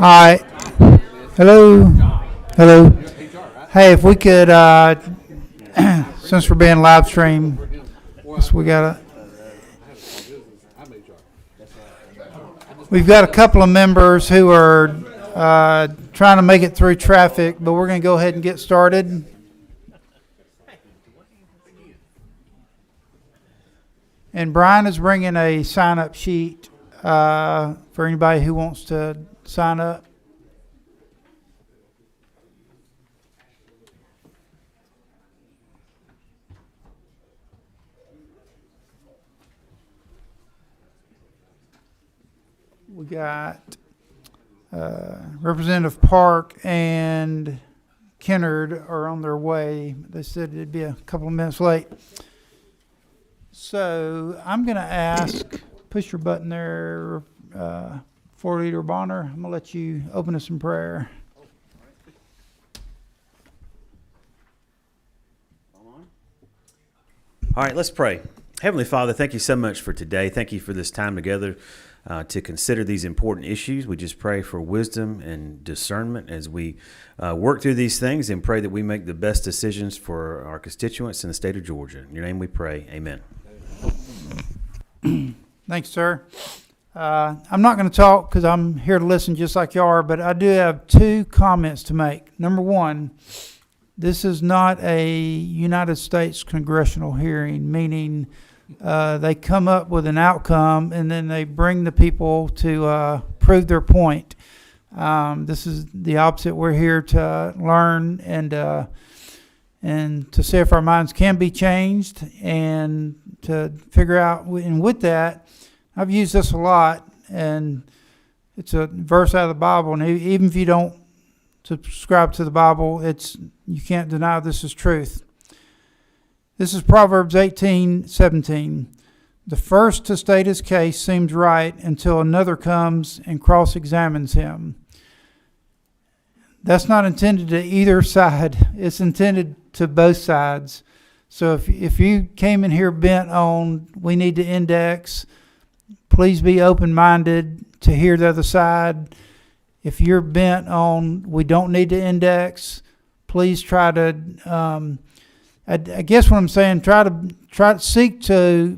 Hi. Hello. Hello. Hey, if we could, since we're being live streamed, we've got a couple of members who are trying to make it through traffic, but we're going to go ahead and get started. And Brian is bringing a sign-up sheet for anybody who wants to sign up. We got Representative Park and Kennard are on their way. They said it'd be a couple of minutes late. So I'm going to ask, push your button there, Floor Leader Bonner. I'm going to let you open us in prayer. All right, let's pray. Heavenly Father, thank you so much for today. Thank you for this time together to consider these important issues. We just pray for wisdom and discernment as we work through these things, and pray that we make the best decisions for our constituents in the state of Georgia. In your name we pray. Amen. Thanks, sir. I'm not going to talk because I'm here to listen just like you are, but I do have two comments to make. Number one, this is not a United States congressional hearing, meaning they come up with an outcome and then they bring the people to prove their point. This is the opposite. We're here to learn and to see if our minds can be changed and to figure out. And with that, I've used this a lot, and it's a verse out of the Bible. And even if you don't subscribe to the Bible, you can't deny this is truth. This is Proverbs 18:17. The first to state his case seems right until another comes and cross-examines him. That's not intended to either side. It's intended to both sides. So if you came in here bent on we need to index, please be open-minded to hear the other side. If you're bent on we don't need to index, please try to. I guess what I'm saying, try to seek to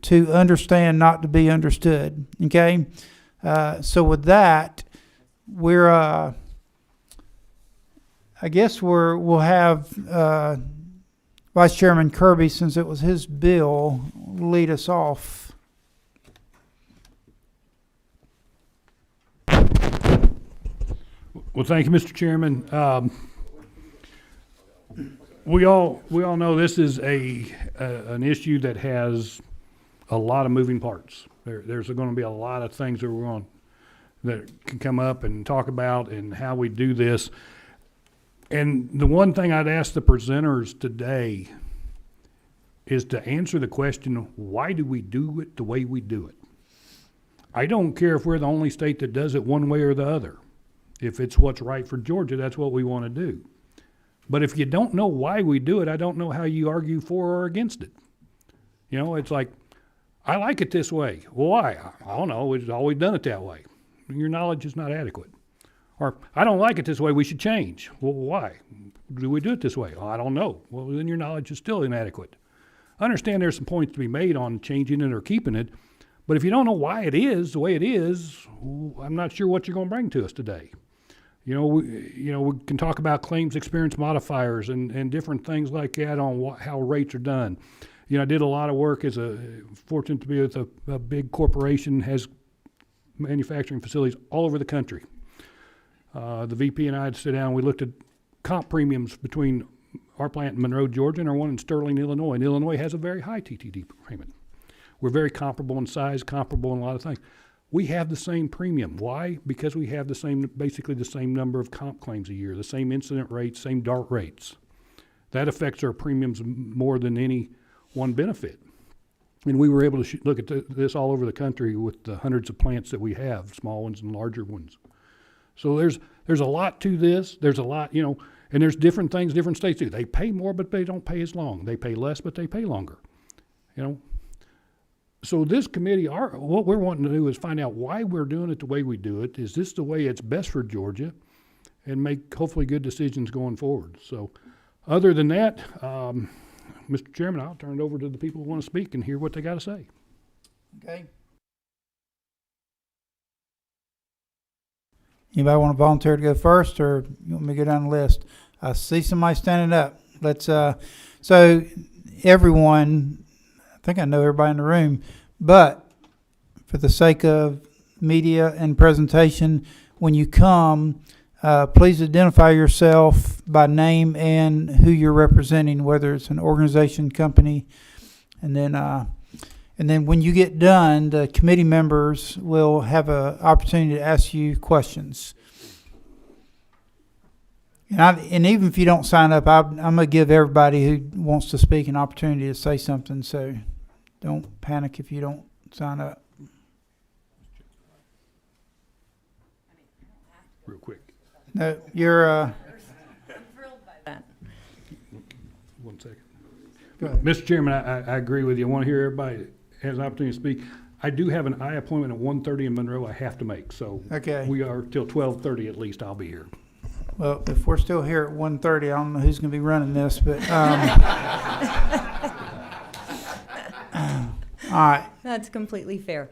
to understand, not to be understood. Okay. So with that, we'll have Vice Chairman Kirby, since it was his bill, lead us off. Well, thank you, Mr. Chairman. We all know this is an issue that has a lot of moving parts. There's going to be a lot of things that can come up and talk about and how we do this. And the one thing I'd ask the presenters today is to answer the question, why do we do it the way we do it? I don't care if we're the only state that does it one way or the other. If it's what's right for Georgia, that's what we want to do. But if you don't know why we do it, I don't know how you argue for or against it. You know, it's like, I like it this way. Well, why? I don't know. We've always done it that way. Your knowledge is not adequate. Or, I don't like it this way. We should change. Well, why? Do we do it this way? Oh, I don't know. Well, then your knowledge is still inadequate. I understand there's some points to be made on changing it or keeping it, but if you don't know why it is the way it is, I'm not sure what you're going to bring to us today. We can talk about claims experience modifiers and different things like that on how rates are done. I did a lot of work fortunate to be with a big corporation, has manufacturing facilities all over the country. The VP and I had to sit down and we looked at comp premiums between our plant in Monroe, Georgia, and our one in Sterling, Illinois. And Illinois has a very high TTD payment. We're very comparable in size, comparable in a lot of things. We have the same premium. Why? Because we have basically the same number of comp claims a year, the same incident rates, same DART rates. That affects our premiums more than any one benefit. And we were able to look at this all over the country with the hundreds of plants that we have, small ones and larger ones. So there's a lot to this. There's a lot, and there's different things different states do. They pay more, but they don't pay as long. They pay less, but they pay longer. So this committee, what we're wanting to do is find out why we're doing it the way we do it. Is this the way it's best for Georgia? And make hopefully good decisions going forward. So other than that, Mr. Chairman, I'll turn it over to the people who want to speak and hear what they got to say. Okay. Anybody want to volunteer to go first, or you want me to go down the list? I see somebody standing up. Let's, so everyone, I think I know everybody in the room, but for the sake of media and presentation, when you come, please identify yourself by name and who you're representing, whether it's an organization, company, and then when you get done, the committee members will have an opportunity to ask you questions. And even if you don't sign up, I'm going to give everybody who wants to speak an opportunity to say something, so don't panic if you don't sign up. Real quick. No, you're, I'm thrilled by that. 1 second. go ahead. Mr. Chairman, I agree with you. I want to hear everybody has an opportunity to speak. I do have an eye appointment at 1:30 in Monroe I have to make, so Okay. we are till 12:30 at least. I'll be here. Well, if we're still here at 1:30, I don't know who's going to be running this, but, all right. That's completely fair.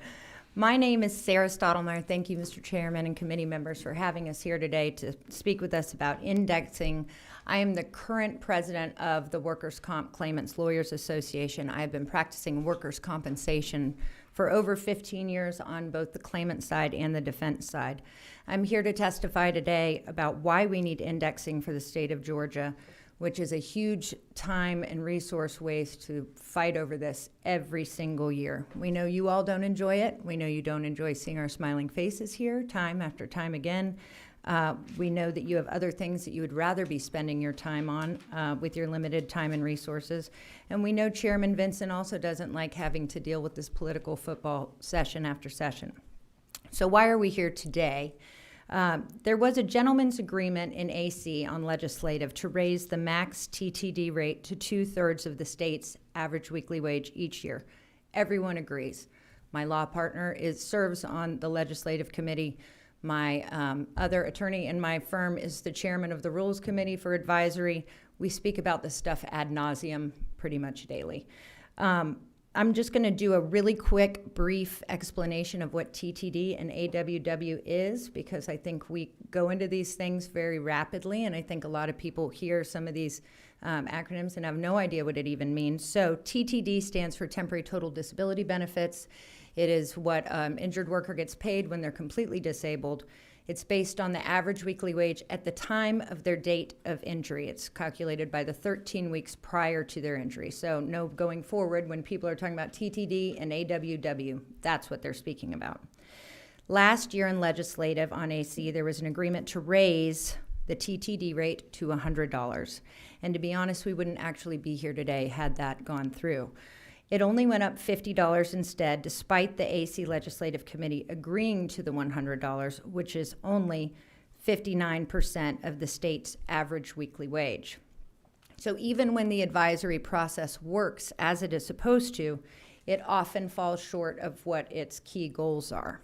My name is Sarah Stottlemyer. Thank you, Mr. Chairman and committee members, for having us here today to speak with us about indexing. I am the current president of the Workers' Comp Claimants Lawyers Association. I have been practicing workers' compensation for over 15 years on both the claimant side and the defense side. I'm here to testify today about why we need indexing for the state of Georgia, which is a huge time and resource waste to fight over this every single year. We know you all don't enjoy it. We know you don't enjoy seeing our smiling faces here time after time again. We know that you have other things that you would rather be spending your time on with your limited time and resources. And we know Chairman Vincent also doesn't like having to deal with this political football session after session. So why are we here today? There was a gentleman's agreement in AC on legislative to raise the max TTD rate to 2/3 of the state's average weekly wage each year. Everyone agrees. My law partner serves on the legislative committee. My other attorney in my firm is the chairman of the Rules Committee for Advisory. We speak about this stuff ad nauseum pretty much daily. I'm just going to do a really quick, brief explanation of what TTD and AWW is, because I think we go into these things very rapidly, and I think a lot of people hear some of these acronyms and have no idea what it even means. So TTD stands for Temporary Total Disability Benefits. It is what injured worker gets paid when they're completely disabled. It's based on the average weekly wage at the time of their date of injury. It's calculated by the 13 weeks prior to their injury. So no, going forward, when people are talking about TTD and AWW, that's what they're speaking about. Last year in legislative on AC, there was an agreement to raise the TTD rate to $100. And to be honest, we wouldn't actually be here today had that gone through. It only went up $50 instead, despite the AC Legislative Committee agreeing to the $100, which is only 59% of the state's average weekly wage. So even when the advisory process works as it is supposed to, it often falls short of what its key goals are.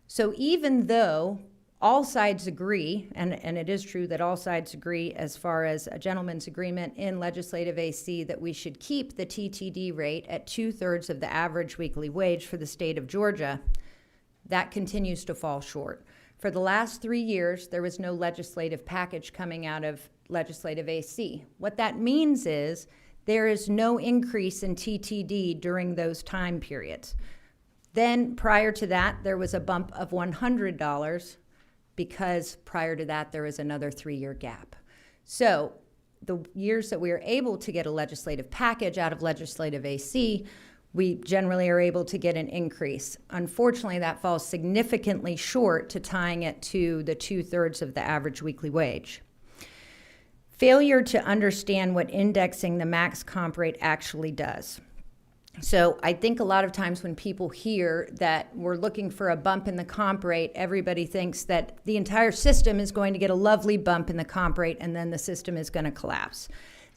So even though all sides agree, and it is true that all sides agree as far as a gentleman's agreement in legislative AC that we should keep the TTD rate at 2/3 of the average weekly wage for the state of Georgia, that continues to fall short. For the last 3 years, there was no legislative package coming out of legislative AC. What that means is there is no increase in TTD during those time periods. Then prior to that, there was a bump of $100, because prior to that, there was another 3-year gap. So the years that we are able to get a legislative package out of legislative AC, we generally are able to get an increase. Unfortunately, that falls significantly short to tying it to the 2/3 of the average weekly wage. Failure to understand what indexing the max comp rate actually does. So I think a lot of times when people hear that we're looking for a bump in the comp rate, everybody thinks that the entire system is going to get a lovely bump in the comp rate and then the system is going to collapse.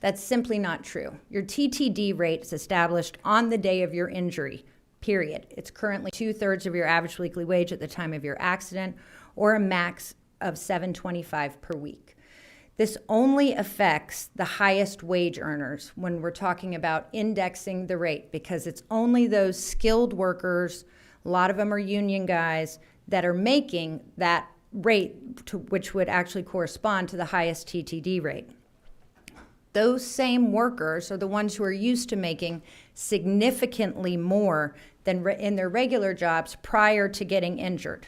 That's simply not true. Your TTD rate is established on the day of your injury period. It's currently 2/3 of your average weekly wage at the time of your accident, or a max of $7.25 per week. This only affects the highest wage earners when we're talking about indexing the rate, because it's only those skilled workers, a lot of them are union guys, that are making that rate, which would actually correspond to the highest TTD rate. Those same workers are the ones who are used to making significantly more than in their regular jobs prior to getting injured.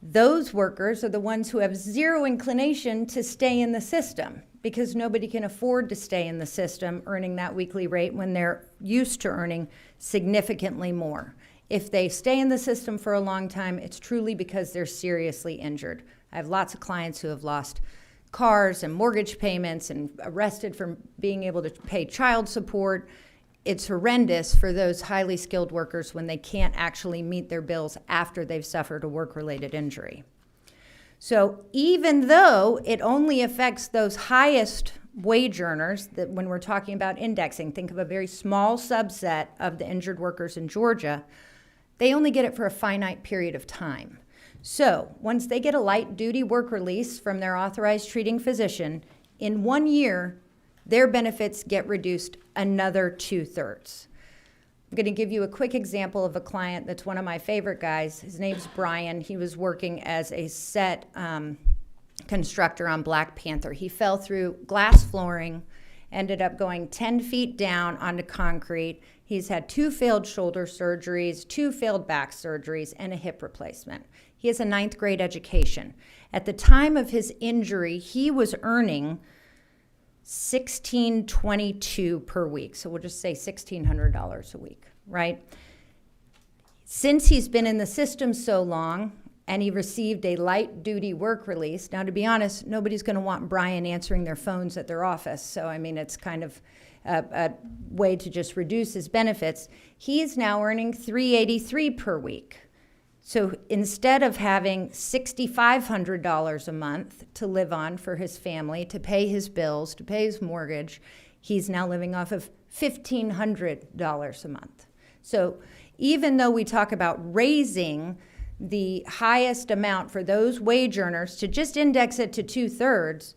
Those workers are the ones who have zero inclination to stay in the system, because nobody can afford to stay in the system earning that weekly rate when they're used to earning significantly more. If they stay in the system for a long time, it's truly because they're seriously injured. I have lots of clients who have lost cars and mortgage payments and arrested for being able to pay child support. It's horrendous for those highly skilled workers when they can't actually meet their bills after they've suffered a work-related injury. So even though it only affects those highest wage earners, that when we're talking about indexing, think of a very small subset of the injured workers in Georgia, they only get it for a finite period of time. So once they get a light duty work release from their authorized treating physician, in 1 year, their benefits get reduced another 2/3. I'm going to give you a quick example of a client that's one of my favorite guys. His name's Brian. He was working as a set constructor on Black Panther. He fell through glass flooring, ended up going 10 feet down onto concrete. He's had 2 failed shoulder surgeries, 2 failed back surgeries, and a hip replacement. He has a 9th grade education. At the time of his injury, he was earning $1,622 per week. So we'll just say $1,600 a week, right? Since he's been in the system so long and he received a light duty work release, now to be honest, nobody's going to want Brian answering their phones at their office. So, I mean, it's kind of a way to just reduce his benefits. He is now earning $383 per week. So instead of having $6,500 a month to live on for his family, to pay his bills, to pay his mortgage, he's now living off of $1,500 a month. So even though we talk about raising the highest amount for those wage earners to just index it to 2/3,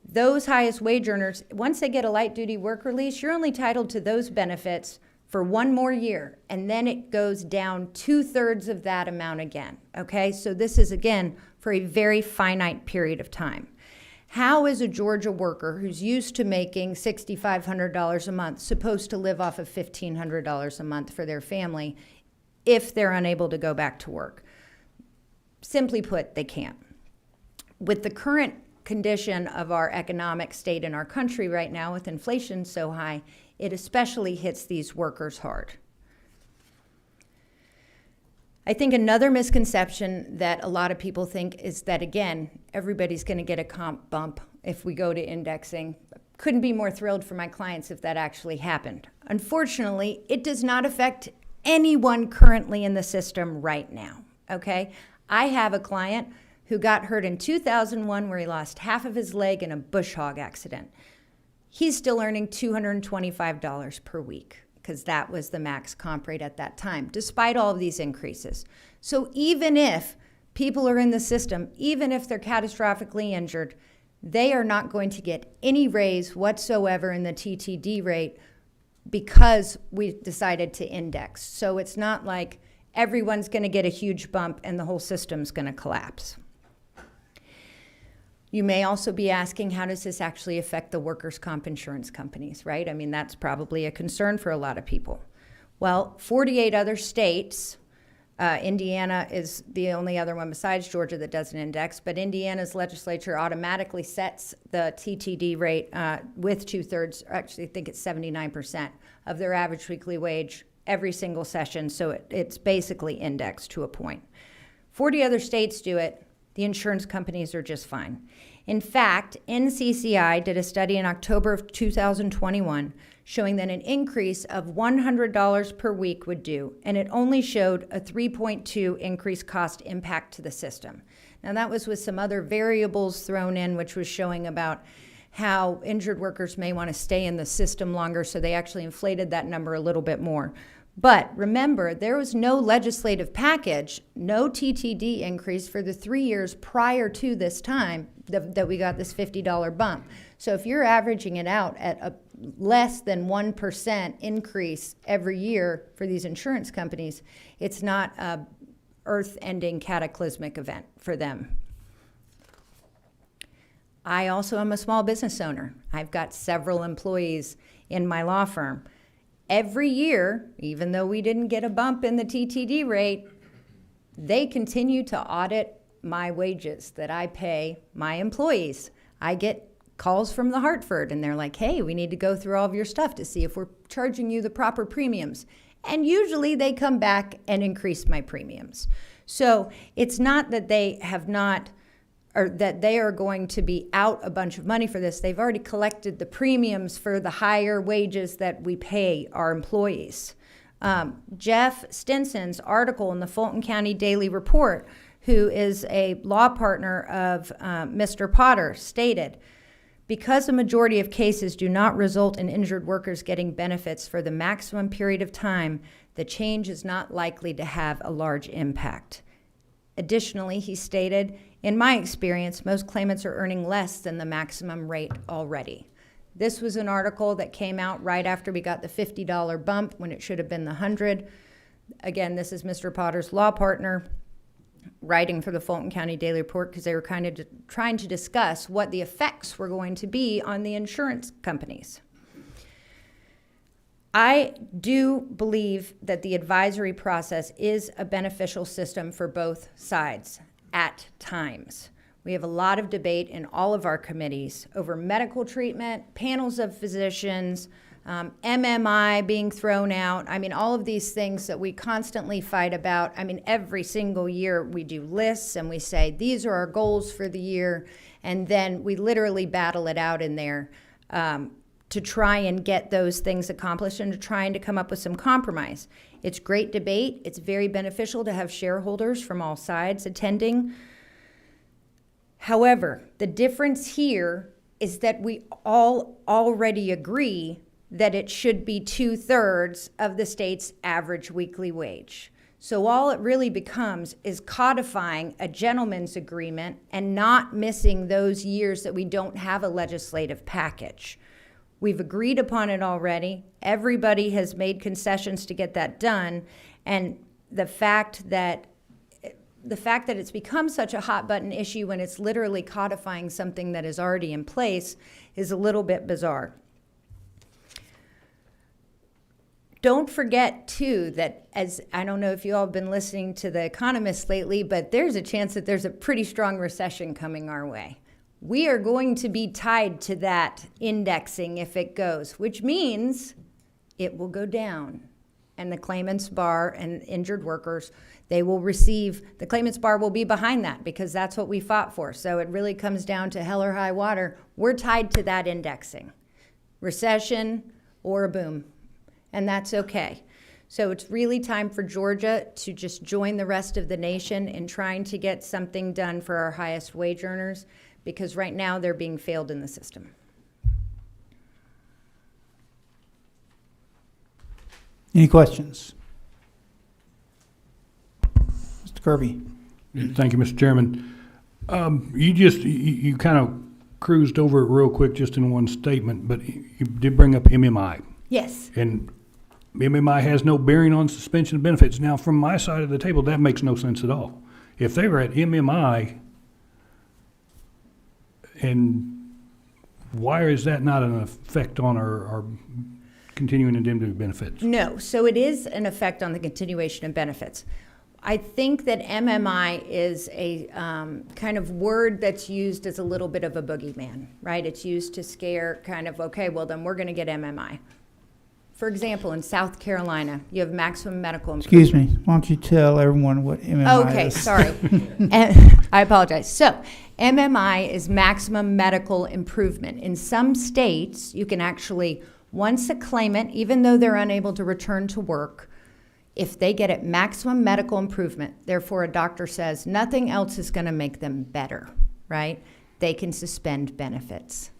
those highest wage earners, once they get a light duty work release, you're only entitled to those benefits for 1 more year, and then it goes down 2/3 of that amount again, okay? So this is, again, for a very finite period of time. How is a Georgia worker who's used to making $6,500 a month supposed to live off of $1,500 a month for their family if they're unable to go back to work? Simply put, they can't. With the current condition of our economic state in our country right now, with inflation so high, it especially hits these workers hard. I think another misconception that a lot of people think is that, again, everybody's going to get a comp bump if we go to indexing. Couldn't be more thrilled for my clients if that actually happened. Unfortunately, it does not affect anyone currently in the system right now, okay? I have a client who got hurt in 2001 where he lost half of his leg in a bush hog accident. He's still earning $225 per week because that was the max comp rate at that time, despite all of these increases. So even if people are in the system, even if they're catastrophically injured, they are not going to get any raise whatsoever in the TTD rate because we decided to index. So it's not like everyone's going to get a huge bump and the whole system's going to collapse. You may also be asking, how does this actually affect the workers' comp insurance companies, right? I mean, that's probably a concern for a lot of people. Well, 48 other states, Indiana is the only other one besides Georgia that does an index, but Indiana's legislature automatically sets the TTD rate with 2/3, actually I think it's 79% of their average weekly wage every single session, so it's basically indexed to a point. 40 other states do it. The insurance companies are just fine. In fact, NCCI did a study in October of 2021 showing that an increase of $100 per week would do, and it only showed a 3.2 increased cost impact to the system. Now that was with some other variables thrown in, which was showing about how injured workers may want to stay in the system longer, so they actually inflated that number a little bit more. But remember, there was no legislative package, no TTD increase for the 3 years prior to this time that we got this $50 bump. So if you're averaging it out at a less than 1% increase every year for these insurance companies, it's not a earth-ending cataclysmic event for them. I also am a small business owner. I've got several employees in my law firm. Every year, even though we didn't get a bump in the TTD rate, they continue to audit my wages that I pay my employees. I get calls from the Hartford, and they're like, hey, we need to go through all of your stuff to see if we're charging you the proper premiums. And usually they come back and increase my premiums. So it's not that they have not, or that they are going to be out a bunch of money for this. They've already collected the premiums for the higher wages that we pay our employees. Jeff Stinson's article in the Fulton County Daily Report, who is a law partner of Mr. Potter, stated, because a majority of cases do not result in injured workers getting benefits for the maximum period of time, the change is not likely to have a large impact. Additionally, he stated, in my experience, most claimants are earning less than the maximum rate already. This was an article that came out right after we got the $50 bump when it should have been the $100. Again, this is Mr. Potter's law partner writing for the Fulton County Daily Report because they were kind of trying to discuss what the effects were going to be on the insurance companies. I do believe that the advisory process is a beneficial system for both sides at times. We have a lot of debate in all of our committees over medical treatment, panels of physicians, MMI being thrown out. I mean, all of these things that we constantly fight about. I mean, every single year we do lists and we say, these are our goals for the year. And then we literally battle it out in there to try and get those things accomplished and to trying to come up with some compromise. It's great debate. It's very beneficial to have shareholders from all sides attending. However, the difference here is that we all already agree that it should be 2/3 of the state's average weekly wage. So all it really becomes is codifying a gentleman's agreement and not missing those years that we don't have a legislative package. We've agreed upon it already. Everybody has made concessions to get that done. And the fact that it's become such a hot button issue when it's literally codifying something that is already in place is a little bit bizarre. Don't forget, too, that as I don't know if you all have been listening to The Economist lately, but there's a chance that there's a pretty strong recession coming our way. We are going to be tied to that indexing if it goes, which means it will go down. And the claimants bar and injured workers, they will receive, the claimants bar will be behind that because that's what we fought for. So it really comes down to hell or high water. We're tied to that indexing, recession or a boom. And that's okay. So it's really time for Georgia to just join the rest of the nation in trying to get something done for our highest wage earners, because right now they're being failed in the system. Any questions? Mr. Kirby. Thank you, Mr. Chairman. You kind of cruised over it real quick just in one statement, but you did bring up MMI. Yes. And MMI has no bearing on suspension of benefits. Now, from my side of the table, that makes no sense at all. If they were at MMI, and why is that not an effect on our continuing indemnity benefits? No, so it is an effect on the continuation of benefits. I think that MMI is a kind of word that's used as a little bit of a boogeyman, right? It's used to scare kind of, okay, well then we're going to get MMI. For example, in South Carolina, you have maximum medical improvement. Excuse me. Why don't you tell everyone what MMI Okay, is? sorry. I apologize. So, MMI is maximum medical improvement. In some states, you can actually, once a claimant, even though they're unable to return to work, if they get at maximum medical improvement, therefore a doctor says nothing else is going to make them better, right? They can suspend benefits.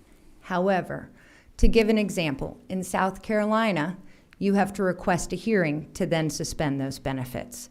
However, to give an example, in South Carolina, You have to request a hearing to then suspend those benefits.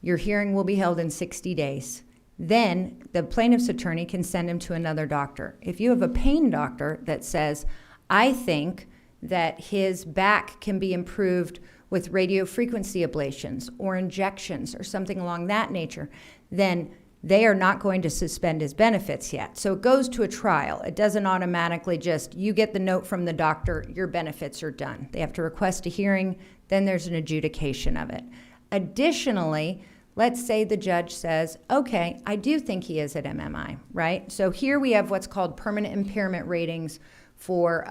Your hearing will be held in 60 days. Then the plaintiff's attorney can send him to another doctor. If you have a pain doctor that says, I think that his back can be improved with radiofrequency ablations or injections or something along that nature, then they are not going to suspend his benefits yet. So it goes to a trial. It doesn't automatically just, you get the note from the doctor, your benefits are done. They have to request a hearing, then there's an adjudication of it. Additionally, let's say the judge says, okay, I do think he is at MMI, right? So here we have what's called permanent impairment ratings for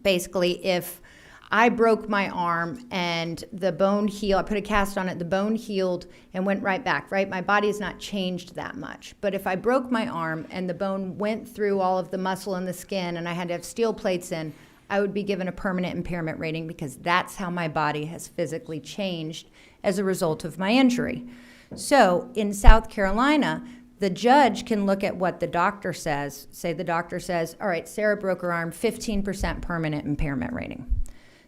basically if I broke my arm and the bone healed, I put a cast on it, the bone healed and went right back, right? My body has not changed that much. But if I broke my arm and the bone went through all of the muscle and the skin and I had to have steel plates in, I would be given a permanent impairment rating because that's how my body has physically changed as a result of my injury. So in South Carolina, the judge can look at what the doctor says. Say the doctor says, all right, Sarah broke her arm, 15% permanent impairment rating.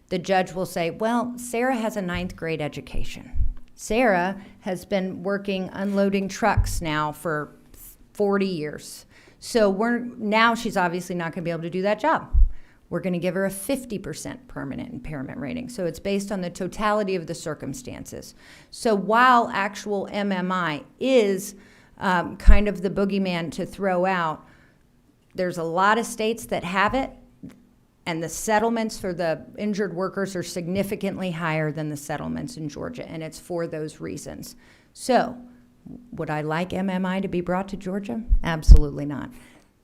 The judge will say, well, Sarah has a 9th grade education. Sarah has been working unloading trucks now for 40 years. So now she's obviously not going to be able to do that job. We're going to give her a 50% permanent impairment rating. So it's based on the totality of the circumstances. So while actual MMI is kind of the boogeyman to throw out, there's a lot of states that have it, and the settlements for the injured workers are significantly higher than the settlements in Georgia, and it's for those reasons. So would I like MMI to be brought to Georgia? Absolutely not.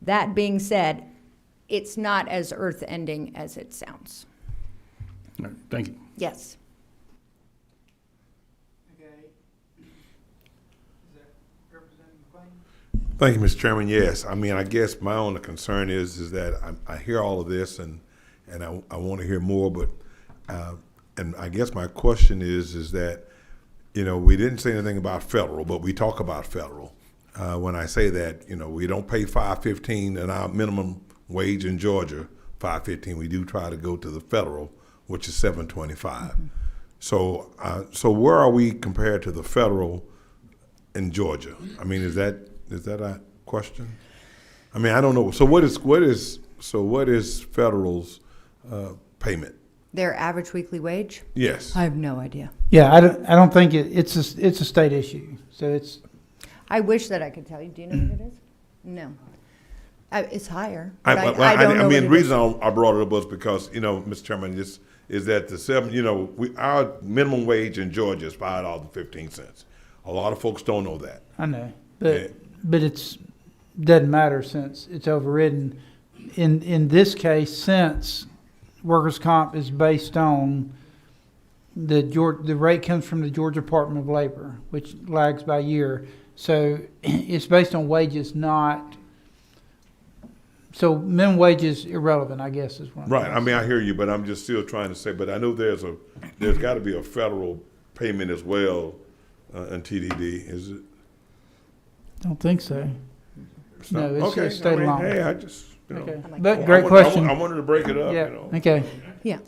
That being said, it's not as earth-ending as it sounds. All right, thank you. Yes. Okay. Is that Representative McLean? Thank you, Mr. Chairman. Yes, I mean, I guess my only concern is that I hear all of this and I want to hear more, but and I guess my question is that, you know, we didn't say anything about federal, but we talk about federal. When I say that, you know, we don't pay $5.15 in our minimum wage in Georgia, $5.15. We do try to go to the federal, which is $7.25. Mm-hmm. So where are we compared to the federal in Georgia? I mean, is that a question? I mean, I don't know. So what is federal's payment? Their average weekly wage? Yes. I have no idea. Yeah, I don't think it's a state issue. So it's. I wish that I could tell you. Do you know what it is? No. It's higher. But I don't know. I mean, the reason I brought it up was because, you know, Mr. Chairman, is that our minimum wage in Georgia is $5.15. A lot of folks don't know that. I know, but it's doesn't matter since it's overridden. In this case, since workers' comp is based on the rate comes from the Georgia Department of Labor, which lags by year. So it's based on wages, not. So minimum wage is irrelevant, I guess, is what. Right. I mean, I hear you, but I'm just still trying to say. But I know there's got to be a federal payment as well in TDD. Is it? Don't think so. No, it's okay. state law. Hey, I just. Okay. But great question. I wanted to break it up. Yeah. You know. Okay. Yeah.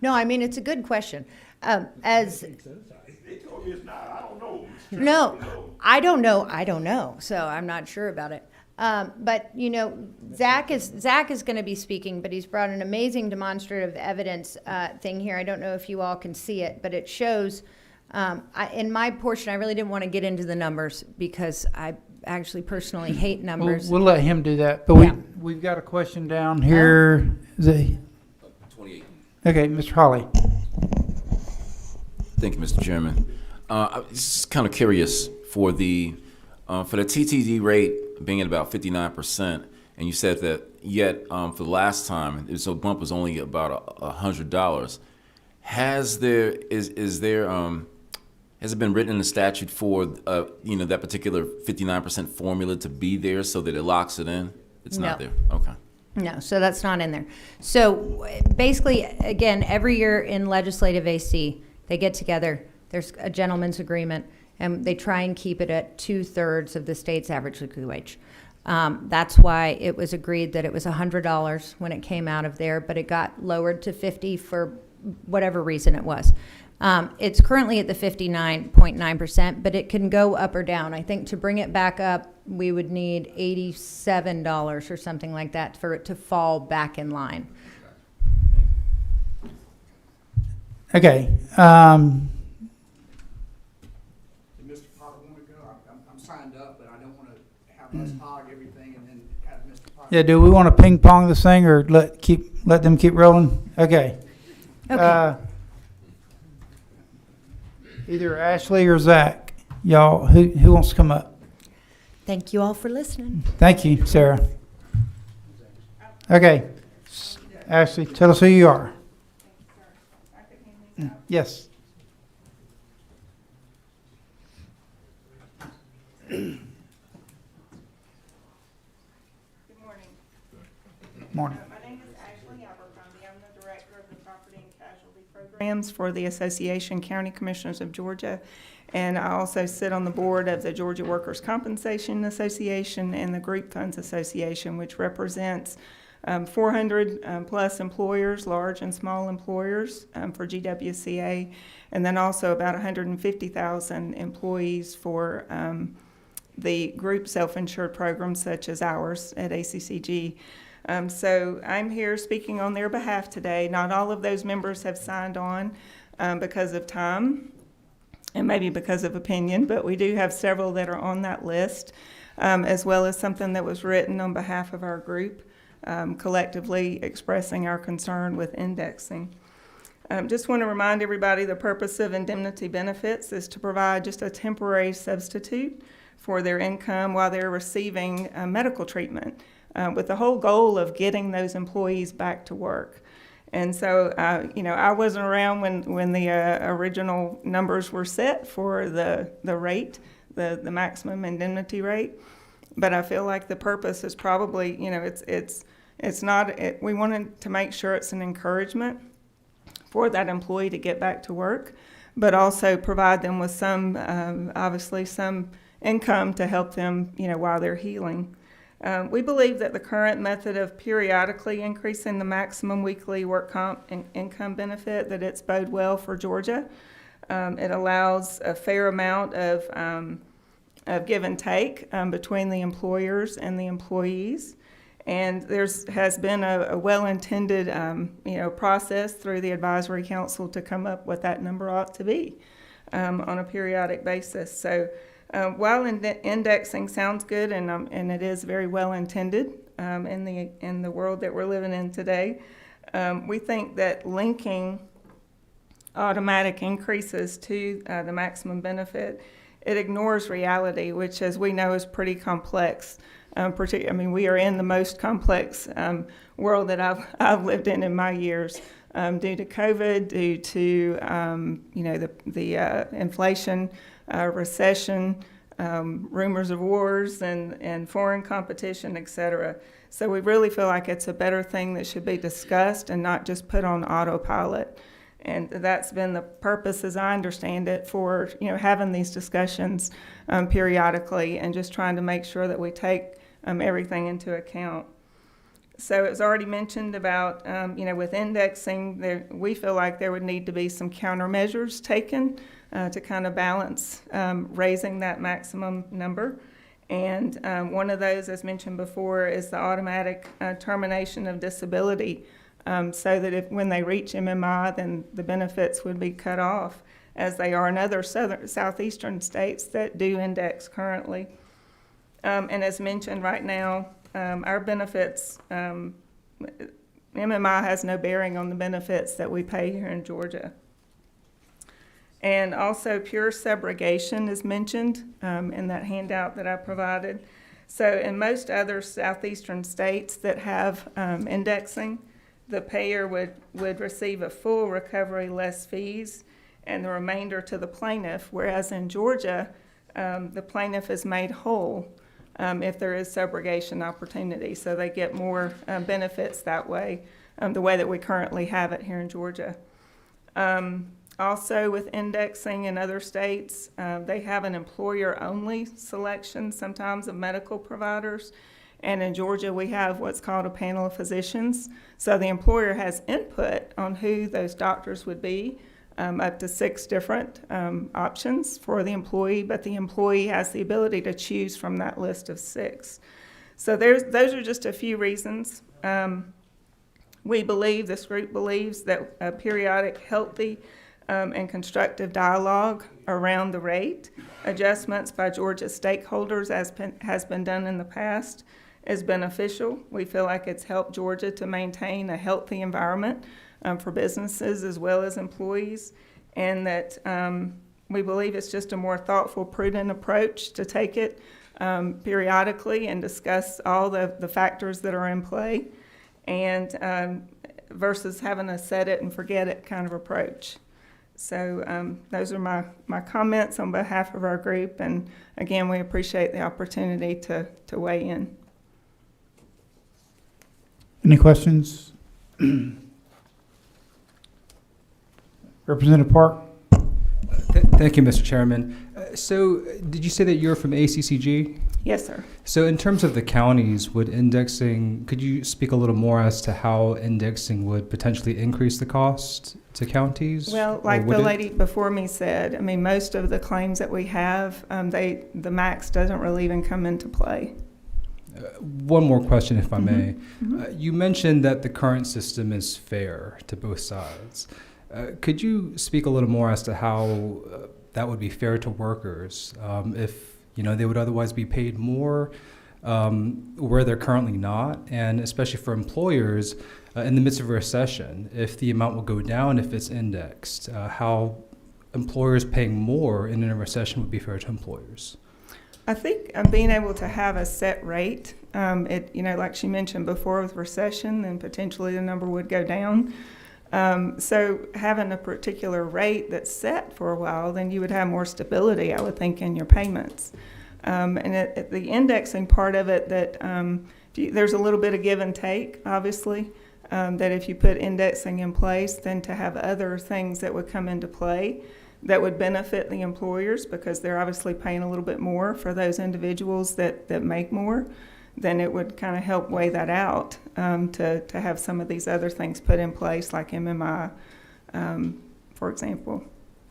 No, I mean, it's a good question. As They told me it's not. I don't know. no, I don't know. So I'm not sure about it. But you know, Zach is going to be speaking, but he's brought an amazing demonstrative evidence thing here. I don't know if you all can see it, but it shows. In my portion, I really didn't want to get into the numbers because I actually personally hate numbers. We'll let him do that. But Yeah. we've got a question down here. Is it? 28. Okay, Mr. Holly. Thank you, Mr. Chairman. I was just kind of curious for the TTD rate being at about 59%, and you said that yet for the last time, the bump was only about $100. Has it been written in the statute for that particular 59% formula to be there so that it locks it in? It's not No. there. Okay. No, so that's not in there. So basically, again, every year in legislative AC, they get together. There's a gentleman's agreement, and they try and keep it at 2/3 of the state's average weekly wage. That's why it was agreed that it was $100 when it came out of there, but it got lowered to 50 for whatever reason it was. It's currently at the 59.9%, but it can go up or down. I think to bring it back up, we would need $87 or something like that for it to fall back in line. Okay. Mr. Potter want to go? I'm signed up, but I don't want to have us hog everything and then have Mr. Potter. Yeah, do we want to ping pong this thing or let them keep rolling? Okay. Okay. Either Ashley or Zach, y'all, who wants to come up? Thank you all for listening. Thank you, Sarah. Okay. Ashley, tell us who you are. Yes. Good morning. Morning. My name is Ashley Abercrombie. I'm the Director of the Property and Casualty Programs for the Association County Commissioners of Georgia. And I also sit on the board of the Georgia Workers' Compensation Association and the Group Funds Association, which represents 400 plus employers, large and small employers for GWCA, and then also about 150,000 employees for the group self-insured programs such as ours at ACCG. So I'm here speaking on their behalf today. Not all of those members have signed on because of time and maybe because of opinion, but we do have several that are on that list, as well as something that was written on behalf of our group, collectively expressing our concern with indexing. Just want to remind everybody the purpose of indemnity benefits is to provide just a temporary substitute for their income while they're receiving medical treatment, with the whole goal of getting those employees back to work. And so, I wasn't around when the original numbers were set for the rate, the maximum indemnity rate. But I feel like the purpose is probably, it's not. We wanted to make sure it's an encouragement for that employee to get back to work, but also provide them with some, obviously, some income to help them, while they're healing. We believe that the current method of periodically increasing the maximum weekly work comp income benefit, that it's bode well for Georgia. It allows a fair amount of give and take between the employers and the employees. And has been a well-intended process through the advisory council to come up what that number ought to be on a periodic basis. So while indexing sounds good and it is very well intended in the world that we're living in today, we think that linking automatic increases to the maximum benefit, it ignores reality, which, as we know, is pretty complex. We are in the most complex world that I've lived in my years, due to COVID, due to the inflation, recession, rumors of wars, and foreign competition, et cetera. So we really feel like it's a better thing that should be discussed and not just put on autopilot. And that's been the purpose, as I understand it, for having these discussions periodically and just trying to make sure that we take everything into account. So it's already mentioned about, with indexing, we feel like there would need to be some countermeasures taken to kind of balance raising that maximum number. And one of those, as mentioned before, is the automatic termination of disability, so that when they reach MMI, then the benefits would be cut off, as they are in other southeastern states that do index currently. And as mentioned right now, our benefits, MMI has no bearing on the benefits that we pay here in Georgia. And also pure subrogation is mentioned in that handout that I provided. So in most other southeastern states that have indexing, the payer would receive a full recovery less fees and the remainder to the plaintiff, whereas in Georgia, the plaintiff is made whole if there is subrogation opportunity. So they get more benefits that way, the way that we currently have it here in Georgia. Also with indexing in other states, they have an employer-only selection sometimes of medical providers. And in Georgia, we have what's called a panel of physicians. So the employer has input on who those doctors would be, up to 6 different options for the employee, but the employee has the ability to choose from that list of 6. So those are just a few reasons. This group believes that a periodic, healthy, and constructive dialogue around the rate adjustments by Georgia stakeholders, as has been done in the past, is beneficial. We feel like it's helped Georgia to maintain a healthy environment for businesses as well as employees, and that we believe it's just a more thoughtful, prudent approach to take it periodically and discuss all the factors that are in play, and versus having a set it and forget it kind of approach. So those are my comments on behalf of our group, and again, we appreciate the opportunity to weigh in. Any questions? Representative Park? Thank you, Mr. Chairman. So did you say that you're from ACCG? Yes, sir. So in terms of the counties, could you speak a little more as to how indexing would potentially increase the cost to counties? Well, like the lady before me said, I mean, most of the claims that we have, the max doesn't really even come into play. One more question, if I may. Mm-hmm. You mentioned that the current system is fair to both sides. Could you speak a little more as to how that would be fair to workers if they would otherwise be paid more where they're currently not, and especially for employers in the midst of a recession, if the amount will go down if it's indexed, how employers paying more in a recession would be fair to employers? I think being able to have a set rate, like she mentioned before with recession, then potentially the number would go down. So having a particular rate that's set for a while, then you would have more stability, I would think, in your payments. And the indexing part of it, that there's a little bit of give and take, obviously, that if you put indexing in place, then to have other things that would come into play that would benefit the employers, because they're obviously paying a little bit more for those individuals that make more, then it would kind of help weigh that out to have some of these other things put in place, like MMI, for example.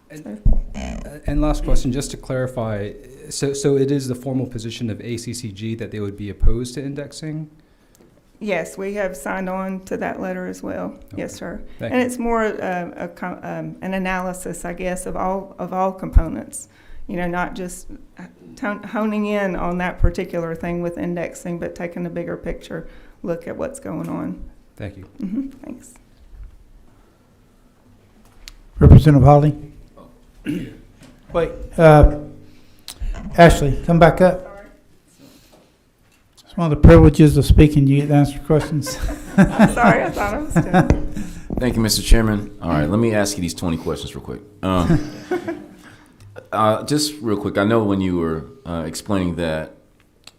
And last question, just to clarify, so it is the formal position of ACCG that they would be opposed to indexing? Yes, we have signed on to that letter as well. Okay. Yes, sir. Thank and you. It's more an analysis, I guess, of all components. Not just honing in on that particular thing with indexing, but taking a bigger picture look at what's going on. Thank you. Mm-hmm. Thanks. Representative Holly? Wait, Ashley, come back up. It's one of the privileges of speaking. You get to answer questions. I'm sorry, I thought I was done. Thank you, Mr. Chairman. All right, let me ask you these 20 questions real quick. Just real quick, I know when you were explaining that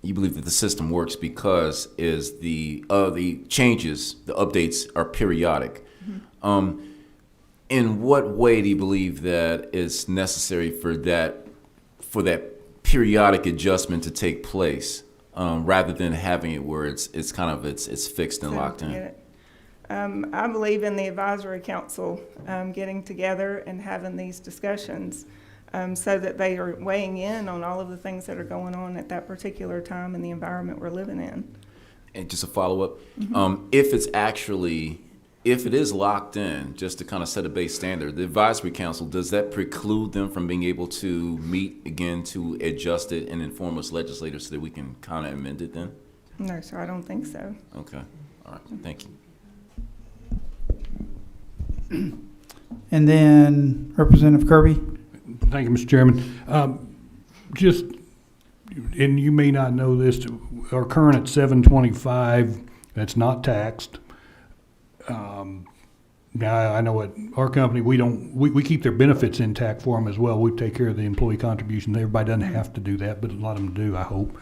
you believe that the system works because the changes, the updates are periodic. Mm-hmm. In what way do you believe that it's necessary for that periodic adjustment to take place, rather than having it where it's fixed and locked in? I believe in the advisory council getting together and having these discussions. So that they are weighing in on all of the things that are going on at that particular time in the environment we're living in. And just a follow-up, Mm-hmm. If it is locked in, just to kind of set a base standard, the advisory council, does that preclude them from being able to meet again to adjust it and inform us legislators so that we can kind of amend it then? No, sir, I don't think so. Okay, all right, thank you. And then Representative Kirby? Thank you, Mr. Chairman. And you may not know this, our current at 725, that's not taxed. Now I know at our company, we keep their benefits intact for them as well. We take care of the employee contribution. Everybody doesn't have to do that, but a lot of them do, I hope.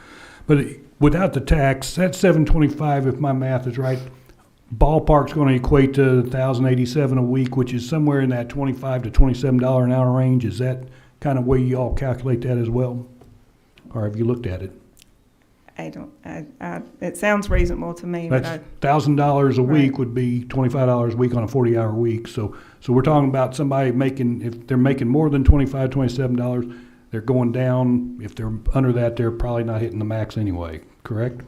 But without the tax, that 725, if my math is right, ballpark's going to equate to $1,087 a week, which is somewhere in that $25 to $27 an hour range. Is that kind of way you all calculate that as well? Or have you looked at it? it sounds reasonable to me, but That's $1,000 a week Right. would be $25 a week on a 40-hour week. So we're talking about somebody making, if they're making more than $25, $27, they're going down. If they're under that, they're probably not hitting the max anyway, correct?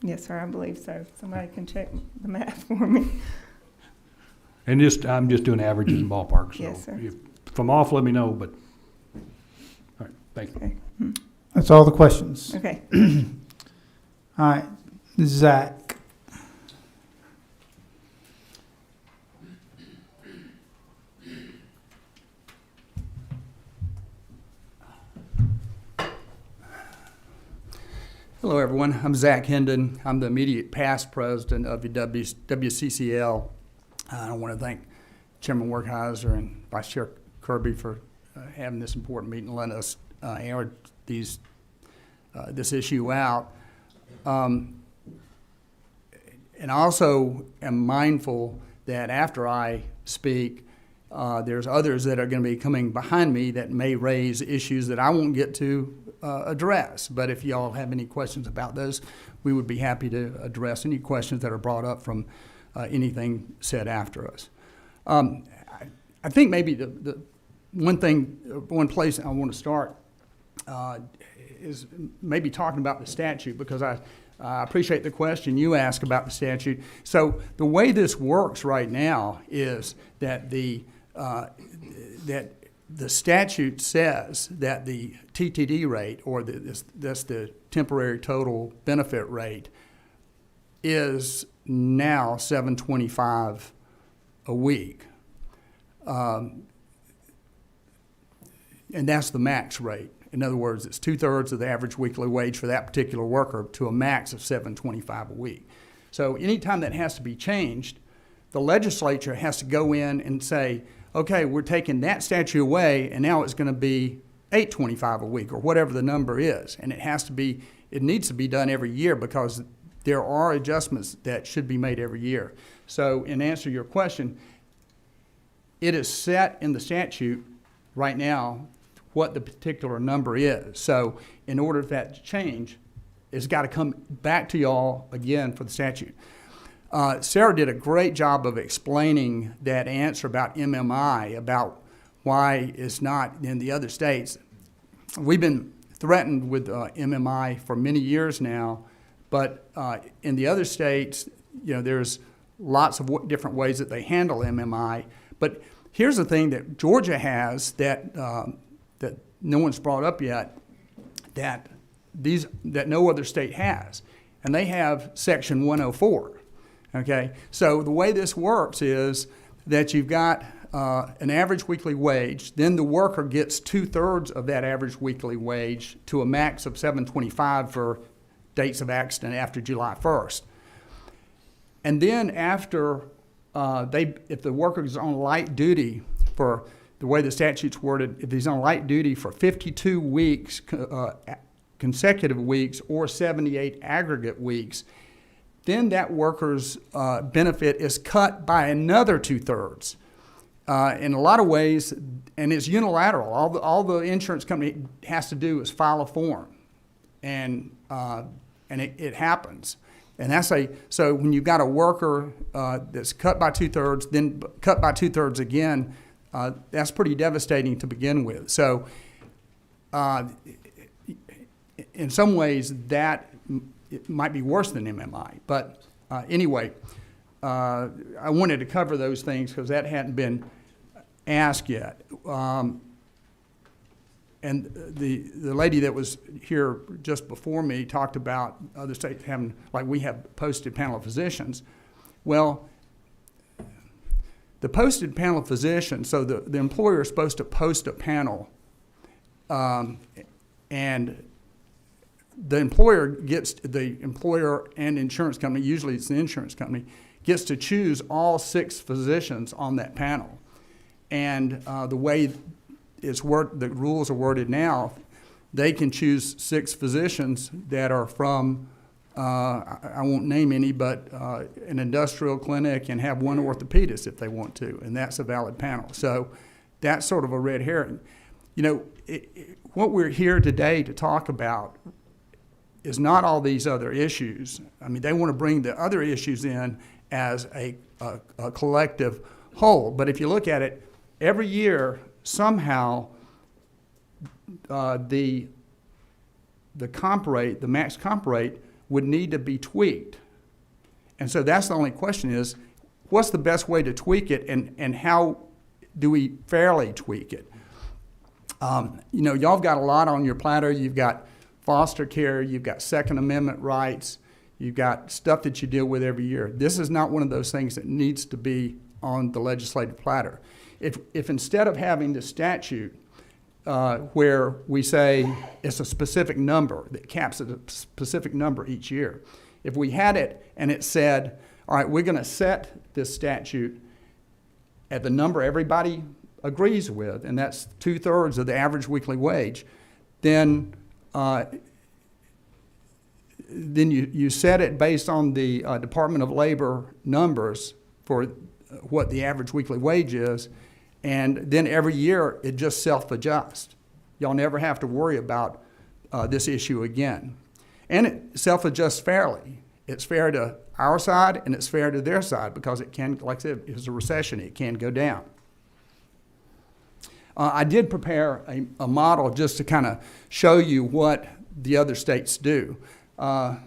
yes, sir, I believe so. Somebody can check the math for me. And I'm just doing averages and ballpark, so. Yes, sir. If I'm off, let me know, but, all right, thank you. Okay. That's all the questions. Okay. All right, Zach. Hello, everyone. I'm Zach Hendon. I'm the immediate past president of the WCCL. I want to thank Chairman Werkheiser and Vice Chair Kirby for having this important meeting and letting us air this issue out. And I also am mindful that after I speak, there's others that are going to be coming behind me that may raise issues that I won't get to address. But if y'all have any questions about those, we would be happy to address any questions that are brought up from anything said after us. I think maybe the one place I want to start is maybe talking about the statute, because I appreciate the question you asked about the statute. So the way this works right now is that the statute says that the TTD rate, or that's the temporary total benefit rate, is now $725 a week. And that's the max rate. In other words, it's 2/3 of the average weekly wage for that particular worker to a max of $725 a week. So anytime that has to be changed, the legislature has to go in and say, okay, we're taking that statute away, and now it's going to be $825 a week, or whatever the number is. And it needs to be done every year, because there are adjustments that should be made every year. So in answer to your question, it is set in the statute right now what the particular number is. So in order for that to change, it's got to come back to y'all again for the statute. Sarah did a great job of explaining that answer about MMI, about why it's not in the other states. We've been threatened with MMI for many years now, but in the other states, there's lots of different ways that they handle MMI. But here's the thing that Georgia has that that no one's brought up yet, that no other state has, and they have Section 104. Okay, so the way this works is that you've got an average weekly wage, then the worker gets 2/3 of that average weekly wage to a max of $725 for dates of accident after July 1st. And then after if the worker is on light duty, for the way the statute's worded, if he's on light duty for 52 weeks, consecutive weeks, or 78 aggregate weeks, then that worker's benefit is cut by another 2/3. In a lot of ways, and it's unilateral. All the insurance company has to do is file a form, and it happens. And so when you've got a worker that's cut by 2/3, then cut by 2/3 again, that's pretty devastating to begin with. So in some ways, it might be worse than MMI. But anyway, I wanted to cover those things because that hadn't been asked yet. And the lady that was here just before me talked about other states having, like we have posted panel of physicians. Well, the posted panel of physicians, so the employer is supposed to post a panel, and the employer and insurance company, usually it's the insurance company, gets to choose all 6 physicians on that panel. And the way the rules are worded now, they can choose 6 physicians that are from, I won't name any, but an industrial clinic, and have 1 orthopedist if they want to, and that's a valid panel. So that's sort of a red herring. What we're here today to talk about is not all these other issues. I mean, they want to bring the other issues in as a collective whole. But if you look at it, every year, somehow, the comp rate, the max comp rate, would need to be tweaked. And so that's the only question is, what's the best way to tweak it, and how do we fairly tweak it? You know, y'all have got a lot on your platter. You've got foster care, you've got Second Amendment rights, you've got stuff that you deal with every year. This is not one of those things that needs to be on the legislative platter. If instead of having the statute where we say it's a specific number that caps at a specific number each year, if we had it and it said, all right, we're going to set this statute at the number everybody agrees with, and that's 2/3 of the average weekly wage, then you set it based on the Department of Labor numbers for what the average weekly wage is, and then every year it just self-adjusts. Y'all never have to worry about this issue again. And it self-adjusts fairly. It's fair to our side and it's fair to their side because it can, like I said, it's a recession, it can go down. I did prepare a model just to kind of show you what the other states do. And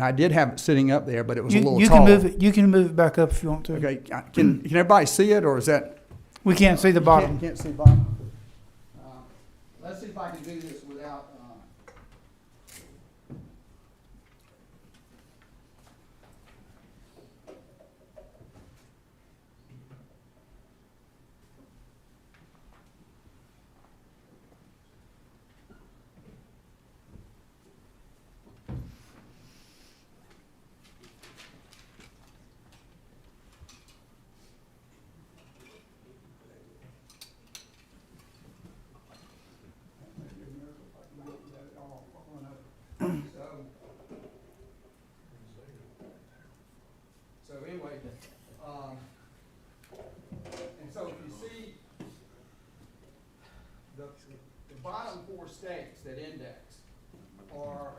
I did have it sitting up there, but it was a little tall. You can move it back up if you want to. Okay, can everybody see it, or is that? We can't see the bottom. Can't see the bottom. Let's see if I can do this without. So anyway, and so if you see the bottom 4 states that index are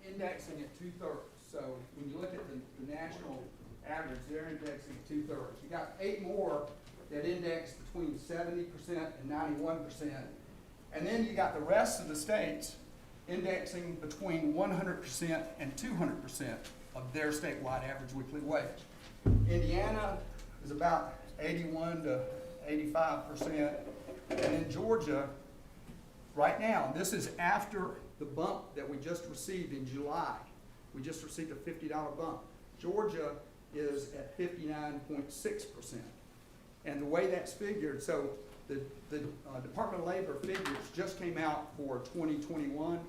indexing at 2/3. So when you look at the national average, they're indexing at 2/3. You got 8 more that index between 70% and 91%. And then you got the rest of the states indexing between 100% and 200% of their statewide average weekly wage. Indiana is about 81 to 85%. And in Georgia, right now, this is after the bump that we just received in July. We just received a $50 bump. Georgia is at 59.6%. And the way that's figured, so the Department of Labor figures just came out for 2021.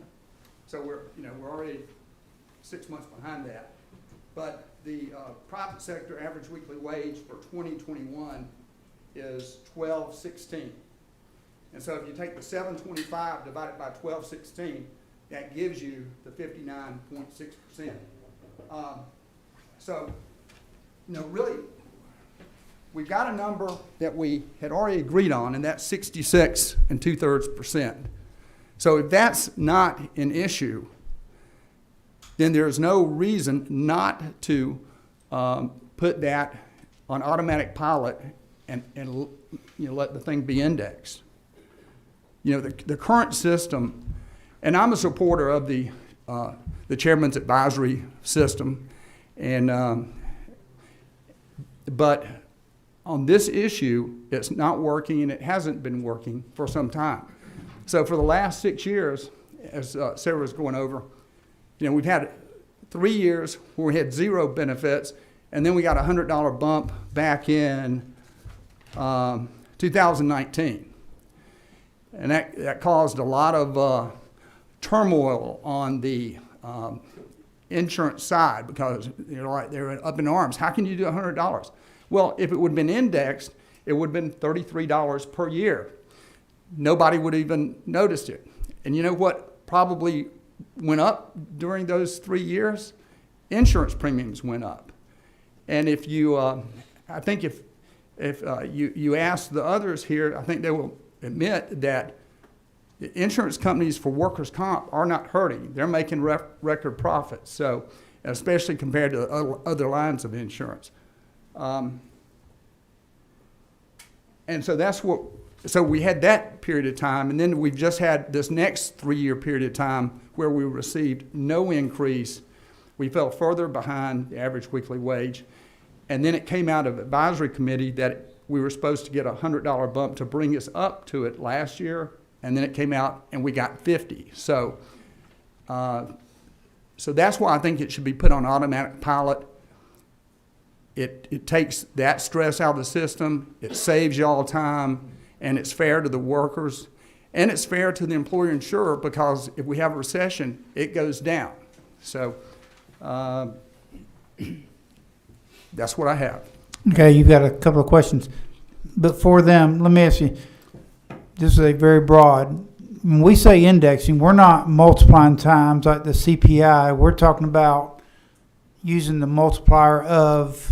So we're already 6 months behind that. But the private sector average weekly wage for 2021 is $12.16. And so if you take the $725 divided by $12.16, that gives you the 59.6%. So, really, we've got a number that we had already agreed on, and that's 66 2/3%. So if that's not an issue, then there's no reason not to put that on automatic pilot and let the thing be indexed. The current system, and I'm a supporter of the chairman's advisory system, and but on this issue, it's not working, and it hasn't been working for some time. So for the last 6 years, as Sarah was going over, we've had 3 years where we had 0 benefits, and then we got a $100 bump back in 2019. And that caused a lot of turmoil on the insurance side because they're up in arms. How can you do $100? Well, if it would have been indexed, it would have been $33 per year. Nobody would have even noticed it. And you know what probably went up during those 3 years? Insurance premiums went up. And if you, I think if you ask the others here, I think they will admit that Insurance companies for workers' comp are not hurting. They're making record profits, so especially compared to other lines of insurance. And so so we had that period of time, and then we've just had this next 3-year period of time where we received no increase. We fell further behind the average weekly wage. And then it came out of advisory committee that we were supposed to get a $100 bump to bring us up to it last year. And then it came out and we got 50. So that's why I think it should be put on automatic pilot. It takes that stress out of the system. It saves y'all time, and it's fair to the workers, and it's fair to the employer insurer, because if we have a recession, it goes down. So that's what I have. Okay, you've got a couple of questions. But for them, let me ask you, this is a very broad, when we say indexing, we're not multiplying times like the CPI. We're talking about using the multiplier of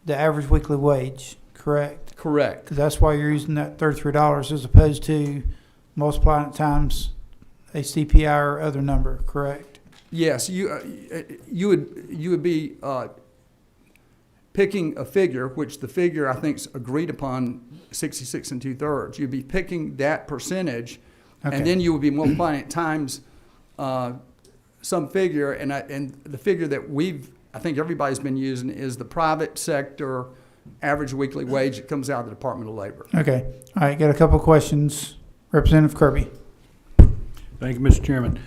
the average weekly wage, correct? Correct. Because that's why you're using that $33 as opposed to multiplying it times a CPI or other number, correct? Yes, you would be picking a figure, which the figure I think is agreed upon 66 2/3. You'd be picking that percentage, Okay. and then you would be multiplying it times some figure, and the figure that I think everybody's been using is the private sector average weekly wage that comes out of the Department of Labor. Okay. All right, got a couple of questions. Representative Kirby. Thank you, Mr. Chairman.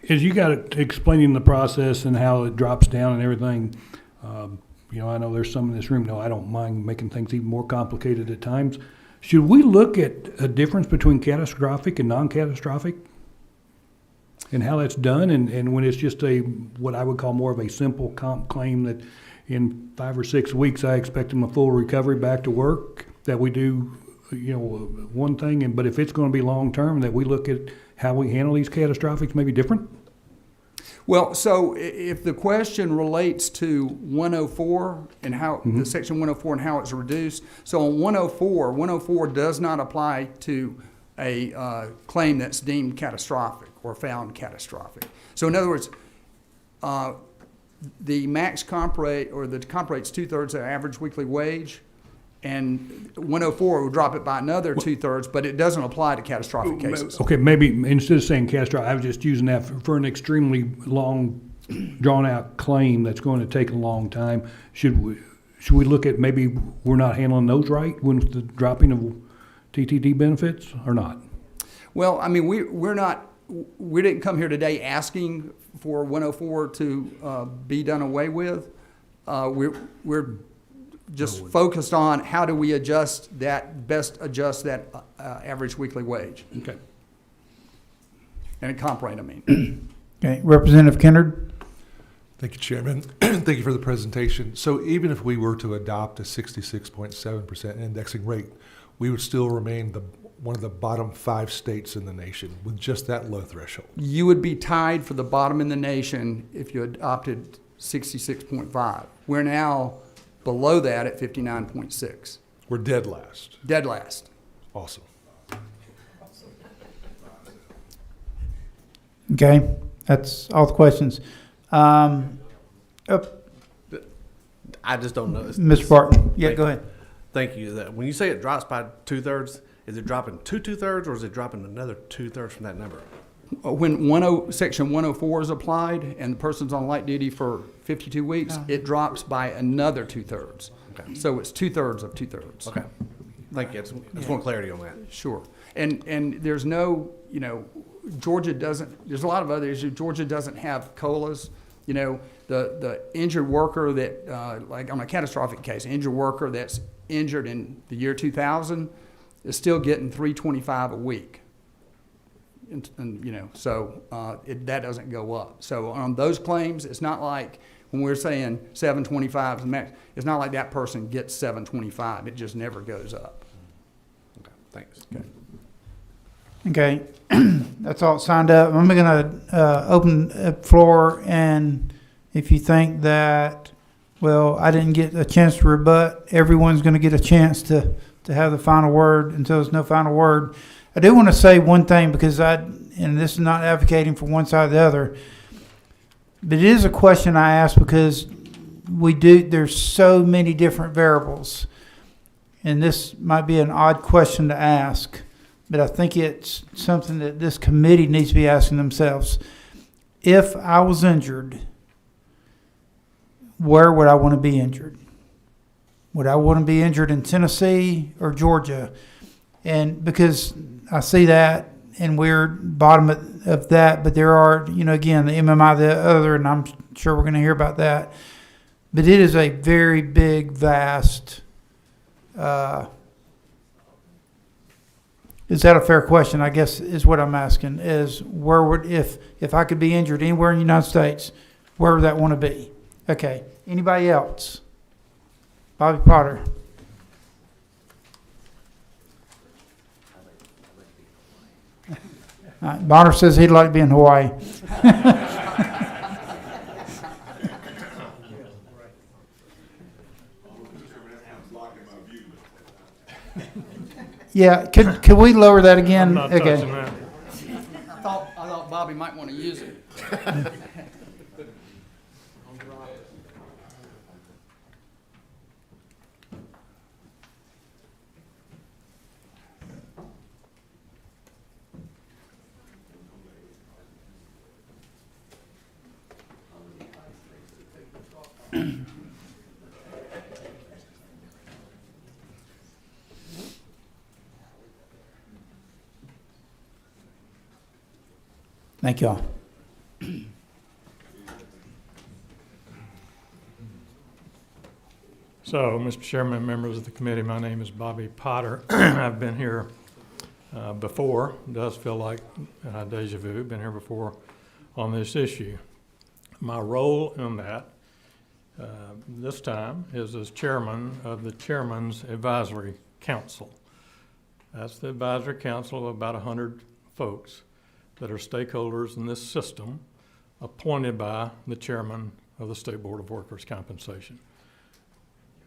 As you got it explaining the process and how it drops down and everything, I know there's some in this room. No, I don't mind making things even more complicated at times. Should we look at a difference between catastrophic and non-catastrophic, and how that's done? And when it's just what I would call more of a simple comp claim that in 5 or 6 weeks I expect them a full recovery back to work, that we do, one thing, but if it's going to be long-term, that we look at how we handle these catastrophics maybe different? Well, so if the question relates to 104 and how the section 104 and how it's reduced, so on 104 does not apply to a claim that's deemed catastrophic or found catastrophic. So in other words, the max comp rate, or the comp rate's 2/3 of average weekly wage, and 104 will drop it by another 2/3, but it doesn't apply to catastrophic cases. Okay, maybe instead of saying catastrophic, I was just using that for an extremely long, drawn-out claim that's going to take a long time. Should we look at maybe we're not handling those right with the dropping of TTD benefits, or not? Well, I mean, we didn't come here today asking for 104 to be done away with. We're just focused on how do we best adjust that average weekly wage. Okay. And a comp rate, I mean. Okay, Representative Kennard. Thank you, Chairman. Thank you for the presentation. So even if we were to adopt a 66.7% indexing rate, we would still remain one of the bottom 5 states in the nation with just that low threshold. You would be tied for the bottom in the nation if you adopted 66.5. We're now below that at 59.6. We're dead last. Dead last. Awesome. Okay, that's all the questions. I just don't know. Mr. Barton. Yeah, go ahead. Thank you. When you say it drops by 2/3, is it dropping to 2/3, or is it dropping another 2/3 from that number? When section 104 is applied and the person's on light duty for 52 weeks, it drops by another 2/3. Okay. So it's 2/3 of 2/3. Okay. Thank you. Just want clarity on that. Sure. And there's no, Georgia doesn't, there's a lot of other issues. Georgia doesn't have COLAs. The injured worker that, like on a catastrophic case, injured worker that's injured in the year 2000 is still getting $325 a week. And so that doesn't go up. So on those claims, it's not like when we're saying 725 is the max, it's not like that person gets 725. It just never goes up. Okay. Thanks. Okay, that's all signed up. I'm going to open the floor, and if you think that, well, I didn't get a chance to rebut, everyone's going to get a chance to have the final word until there's no final word. I do want to say one thing because and this is not advocating for one side or the other, but it is a question I ask because there's so many different variables. And this might be an odd question to ask, but I think it's something that this committee needs to be asking themselves. If I was injured, where would I want to be injured? Would I want to be injured in Tennessee or Georgia? And because I see that, and we're bottom of that, but there are, again, the MMI, the other, and I'm sure we're going to hear about that. But it is a very big, vast. Is that a fair question? I guess is what I'm asking. Is where would if I could be injured anywhere in the United States, where would that want to be? Okay. Anybody else? Bobby Potter. Bonner says he'd like to be in Hawaii. Yeah, could we lower that again? I'm not Okay. touching that. I thought Bobby might want to use it. Thank y'all. So, Mr. Chairman, members of the committee, my name is Bobby Potter. I've been here before. It does feel like deja vu. Been here before on this issue. My role in that this time is as chairman of the Chairman's Advisory Council. That's the advisory council of about 100 folks that are stakeholders in this system appointed by the chairman of the State Board of Workers' Compensation.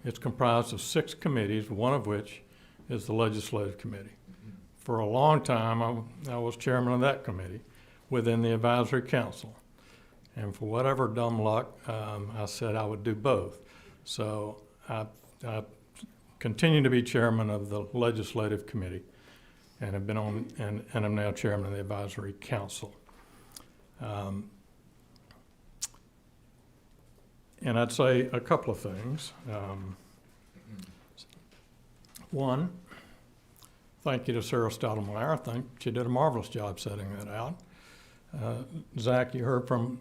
It's comprised of 6 committees, one of which is the Legislative Committee. For a long time, I was chairman of that committee within the Advisory Council. And for whatever dumb luck, I said I would do both. So I continue to be chairman of the Legislative Committee and have been on, and I'm now chairman of the Advisory Council. And I'd say a couple of things. One, thank you to Sarah Stottlemyre. I think she did a marvelous job setting that out. Zach, you heard from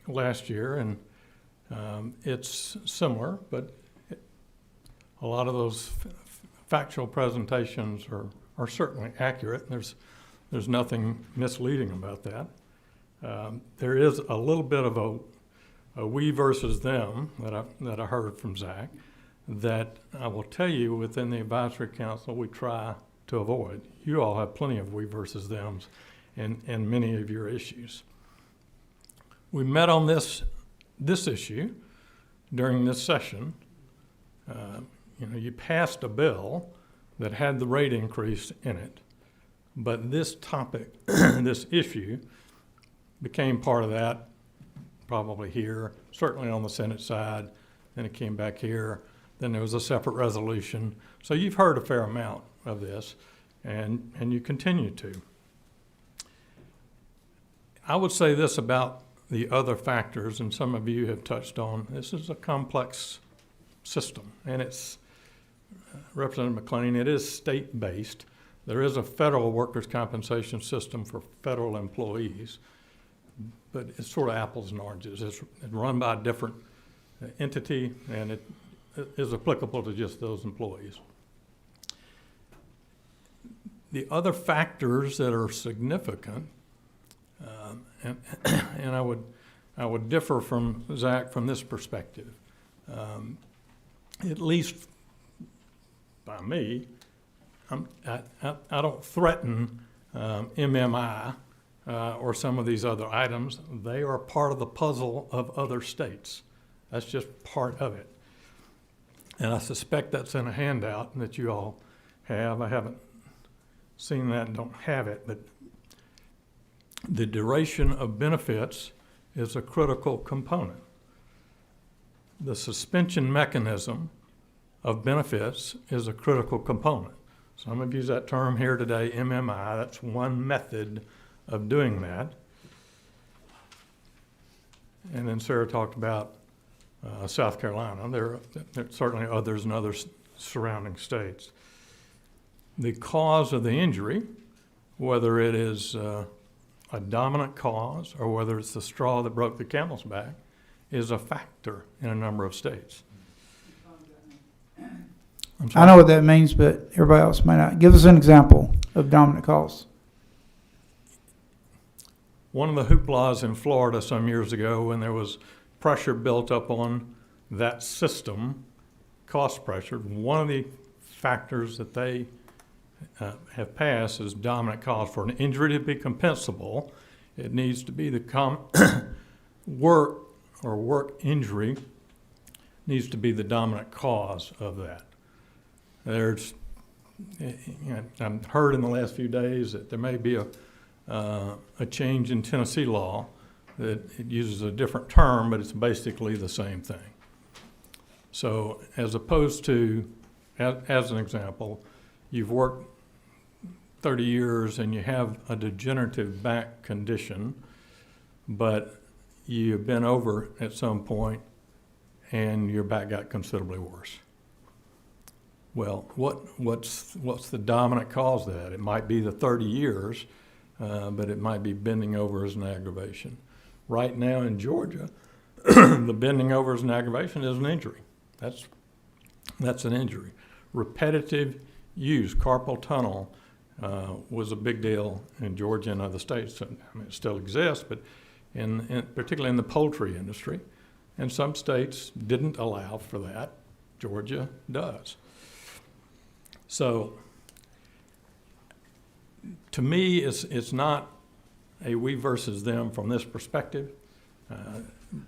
last year, and it's similar, but a lot of those factual presentations are certainly accurate. There's nothing misleading about that. There is a little bit of a we versus them that I heard from Zach that I will tell you within the Advisory Council we try to avoid. You all have plenty of we versus thems in many of your issues. We met on this issue during this session. You passed a bill that had the rate increase in it, but this topic, this issue, became part of that probably here, certainly on the Senate side, then it came back here, then there was a separate resolution. So you've heard a fair amount of this, and you continue to. I would say this about the other factors, and some of you have touched on, this is a complex system, and it's, Representative McLean, it is state-based. There is a federal workers' compensation system for federal employees, but it's sort of apples and oranges. It's run by a different entity, and it is applicable to just those employees. The other factors that are significant, and I would differ from Zach from this perspective. At least by me, I don't threaten MMI or some of these other items. They are part of the puzzle of other states. That's just part of it. And I suspect that's in a handout that you all have. I haven't seen that and don't have it, but the duration of benefits is a critical component. The suspension mechanism of benefits is a critical component. Some have used that term here today, MMI. That's one method of doing that. And then Sarah talked about South Carolina. There are certainly others in other surrounding states. The cause of the injury, whether it is a dominant cause or whether it's the straw that broke the camel's back, is a factor in a number of states. I know what that means, but everybody else may not. Give us an example of dominant cause. One of the hooplas in Florida some years ago, when there was pressure built up on that system, cost pressure, one of the factors that they have passed is dominant cause. For an injury to be compensable, it needs to be the work or work injury needs to be the dominant cause of that. There's, I've heard in the last few days that there may be a change in Tennessee law that it uses a different term, but it's basically the same thing. So as opposed to, as an example, you've worked 30 years and you have a degenerative back condition, but you've been over at some point and your back got considerably worse. Well, what's the dominant cause of that? It might be the 30 years, but it might be bending over as an aggravation. Right now in Georgia, the bending over as an aggravation is an injury. That's an injury. Repetitive use, carpal tunnel, was a big deal in Georgia and other states. I mean, it still exists, but particularly in the poultry industry. And some states didn't allow for that. Georgia does. So to me, it's not a we versus them from this perspective,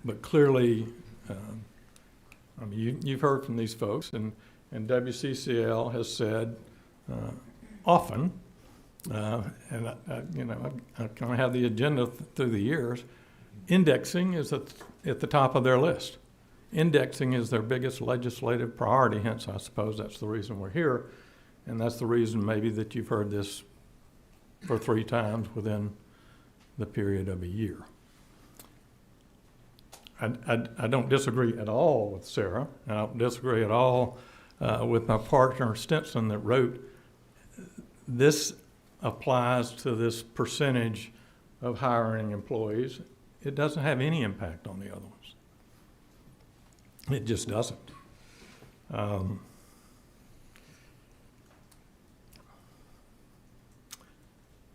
but clearly, I mean, you've heard from these folks, and WCCL has said often, and I kind of have the agenda through the years, indexing is at the top of their list. Indexing is their biggest legislative priority, hence I suppose that's the reason we're here, and that's the reason maybe that you've heard this for 3 times within the period of a year. I don't disagree at all with Sarah. I don't disagree at all with my partner Stinson that wrote, this applies to this percentage of hiring employees. It doesn't have any impact on the other ones. It just doesn't.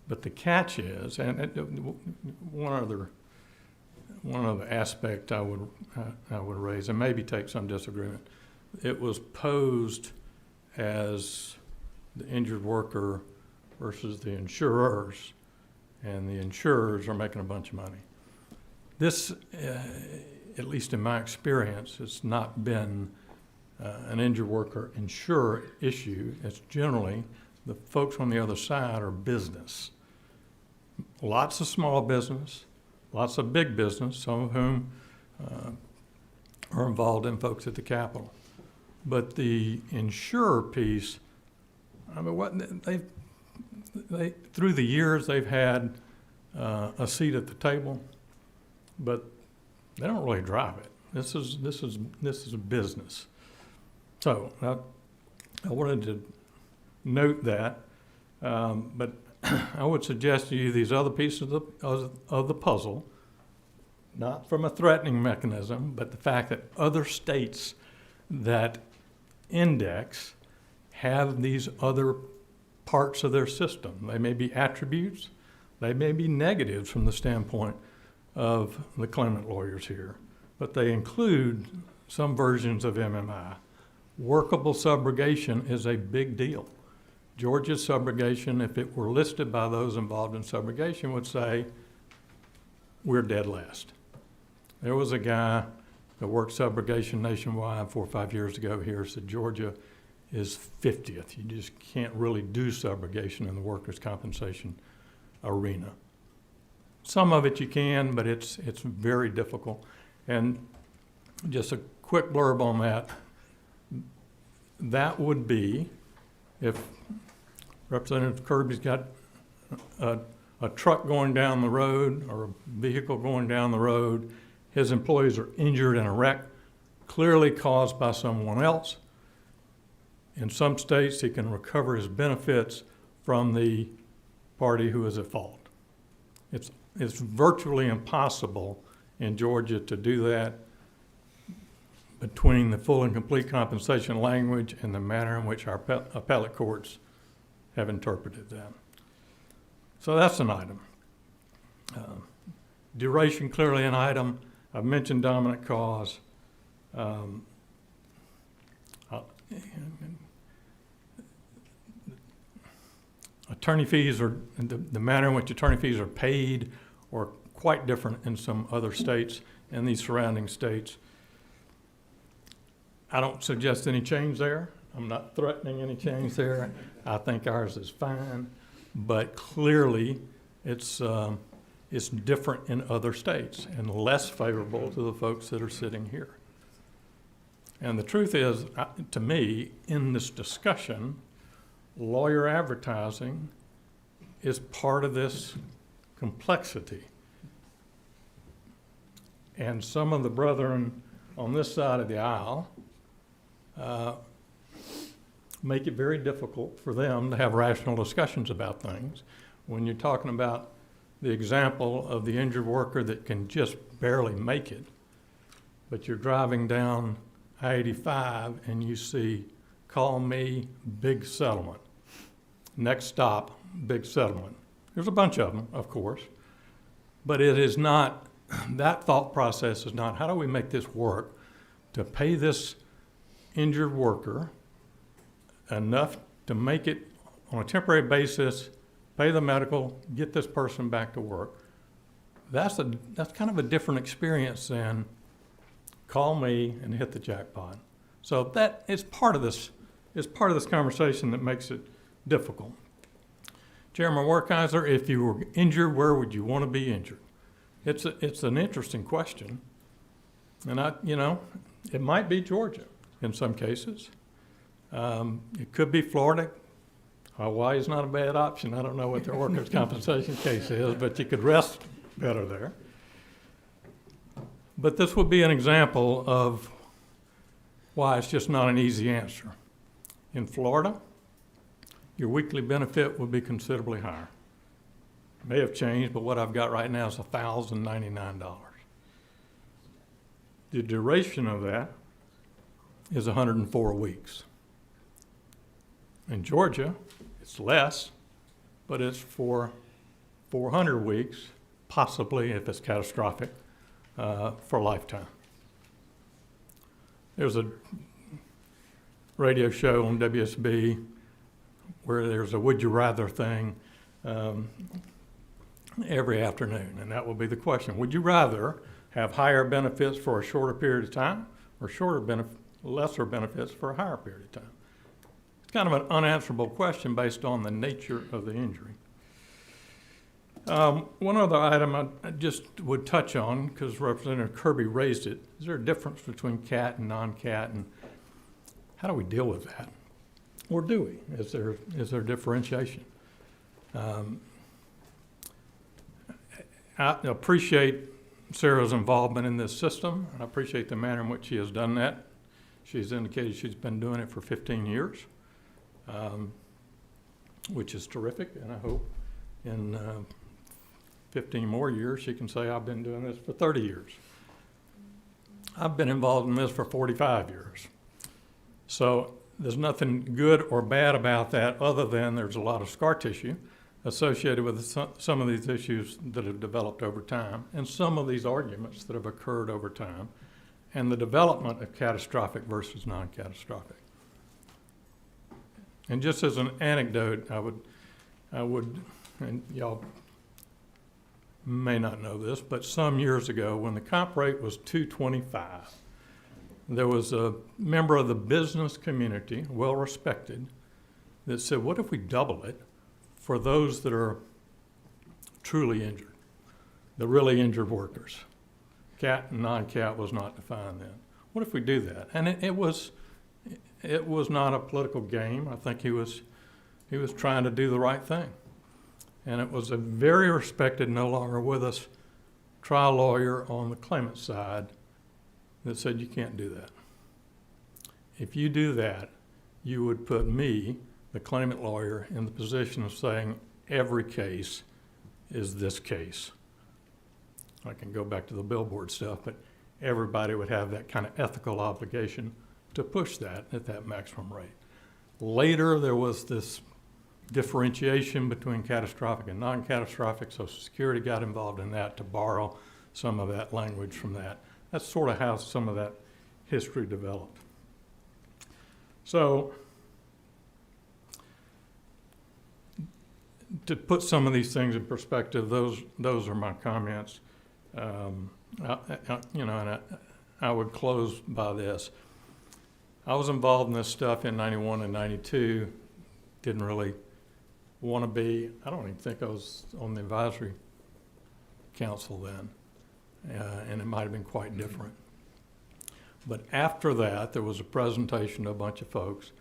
But the catch is, and one other aspect I would raise, and maybe take some disagreement. It was posed as the injured worker versus the insurers, and the insurers are making a bunch of money. This, at least in my experience, has not been an injured worker insurer issue. It's generally the folks on the other side are business. Lots of small business, lots of big business, some of whom are involved in folks at the Capitol. But the insurer piece, I mean, what they through the years they've had a seat at the table, but they don't really drive it. This is a business. So I wanted to note that, but I would suggest to you these other pieces of the puzzle, not from a threatening mechanism, but the fact that other states that index have these other parts of their system. They may be attributes, they may be negatives from the standpoint of the claimant lawyers here, but they include some versions of MMI. Workable subrogation is a big deal. Georgia's subrogation, if it were listed by those involved in subrogation, would say, we're dead last. There was a guy that worked subrogation nationwide 4 or 5 years ago here, said Georgia is 50th. You just can't really do subrogation in the workers' compensation arena. Some of it you can, but it's very difficult. And just a quick blurb on that. That would be if Representative Kirby's got a truck going down the road or a vehicle going down the road, his employees are injured in a wreck, clearly caused by someone else. In some states, he can recover his benefits from the party who is at fault. It's virtually impossible in Georgia to do that between the full and complete compensation language and the manner in which our appellate courts have interpreted that. So that's an item. Duration, clearly an item. I've mentioned dominant cause. Attorney fees are, the manner in which attorney fees are paid are quite different in some other states and these surrounding states. I don't suggest any change there. I'm not threatening any change there. I think ours is fine, but clearly it's different in other states and less favorable to the folks that are sitting here. And the truth is, to me, in this discussion, lawyer advertising is part of this complexity. And some of the brethren on this side of the aisle make it very difficult for them to have rational discussions about things. When you're talking about the example of the injured worker that can just barely make it, but you're driving down I-85 and you see, call me, big settlement. Next stop, big settlement. There's a bunch of them, of course, but it is not, that thought process is not, how do we make this work to pay this injured worker enough to make it on a temporary basis, pay the medical, get this person back to work. That's kind of a different experience than call me and hit the jackpot. So that is part of this conversation that makes it difficult. Chairman Werkheiser, if you were injured, where would you want to be injured? It's an interesting question. And it might be Georgia in some cases. It could be Florida. Hawaii is not a bad option. I don't know what their workers' compensation case is, but you could rest better there. But this would be an example of why it's just not an easy answer. In Florida, your weekly benefit would be considerably higher. It may have changed, but what I've got right now is $1,099. The duration of that is 104 weeks. In Georgia, it's less, but it's for 400 weeks, possibly, if it's catastrophic, for a lifetime. There's a radio show on WSB where there's a would you rather thing every afternoon, and that will be the question. Would you rather have higher benefits for a shorter period of time or lesser benefits for a higher period of time? It's kind of an unanswerable question based on the nature of the injury. One other item I just would touch on, because Representative Kirby raised it, is there a difference between CAT and non-CAT, and how do we deal with that? Or do we? Is there differentiation? I appreciate Sarah's involvement in this system. I appreciate the manner in which she has done that. She's indicated she's been doing it for 15 years, which is terrific, and I hope in 15 more years she can say, I've been doing this for 30 years. I've been involved in this for 45 years. So there's nothing good or bad about that other than there's a lot of scar tissue associated with some of these issues that have developed over time and some of these arguments that have occurred over time and the development of catastrophic versus non-catastrophic. And just as an anecdote, I would, and y'all may not know this, but some years ago when the comp rate was 225, there was a member of the business community, well respected, that said, what if we double it for those that are truly injured, the really injured workers? Cat and non-cat was not defined then. What if we do that? And it was not a political game. I think he was trying to do the right thing. And it was a very respected, no longer with us, trial lawyer on the claimant side that said you can't do that. If you do that, you would put me, the claimant lawyer, in the position of saying every case is this case. I can go back to the billboard stuff, but everybody would have that kind of ethical obligation to push that at that maximum rate. Later, there was this differentiation between catastrophic and non-catastrophic. Social Security got involved in that to borrow some of that language from that. That's sort of how some of that history developed. So, to put some of these things in perspective, those are my comments. I would close by this. I was involved in this stuff in 91 and 92. Didn't really want to be. I don't even think I was on the advisory council then, and it might have been quite different. But after that, there was a presentation to a bunch of folks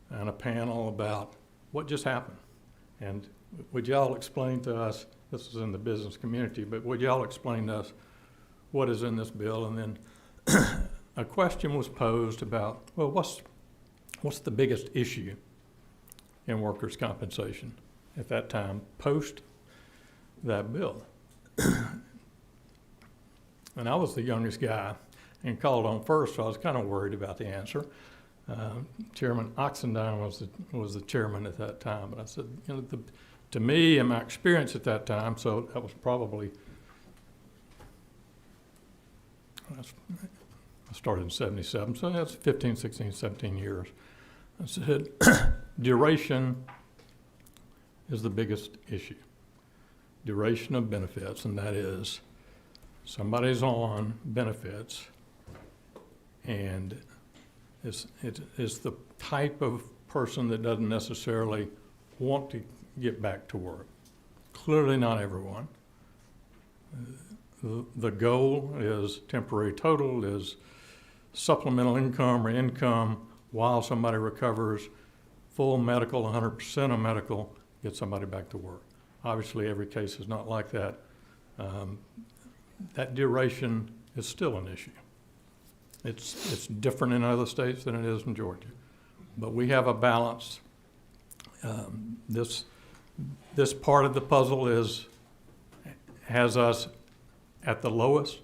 and a panel about what just happened. And would y'all explain to us, this is in the business community, but would y'all explain to us what is in this bill? And then a question was posed about, well, what's the biggest issue in workers' compensation at that time, post that bill? And I was the youngest guy and called on first, so I was kind of worried about the answer. Chairman Oxendine was the chairman at that time, but I said, to me and my experience at that time, so that was probably, I started in 77, so that's 15, 16, 17 years. I said, duration is the biggest issue. Duration of benefits, and that is somebody's on benefits and it's the type of person that doesn't necessarily want to get back to work. Clearly not everyone. The goal is temporary total, is supplemental income or income while somebody recovers, full medical, 100% of medical, get somebody back to work. Obviously, every case is not like that. That duration is still an issue. It's different in other states than it is in Georgia. But we have a balance. This part of the puzzle has us at the lowest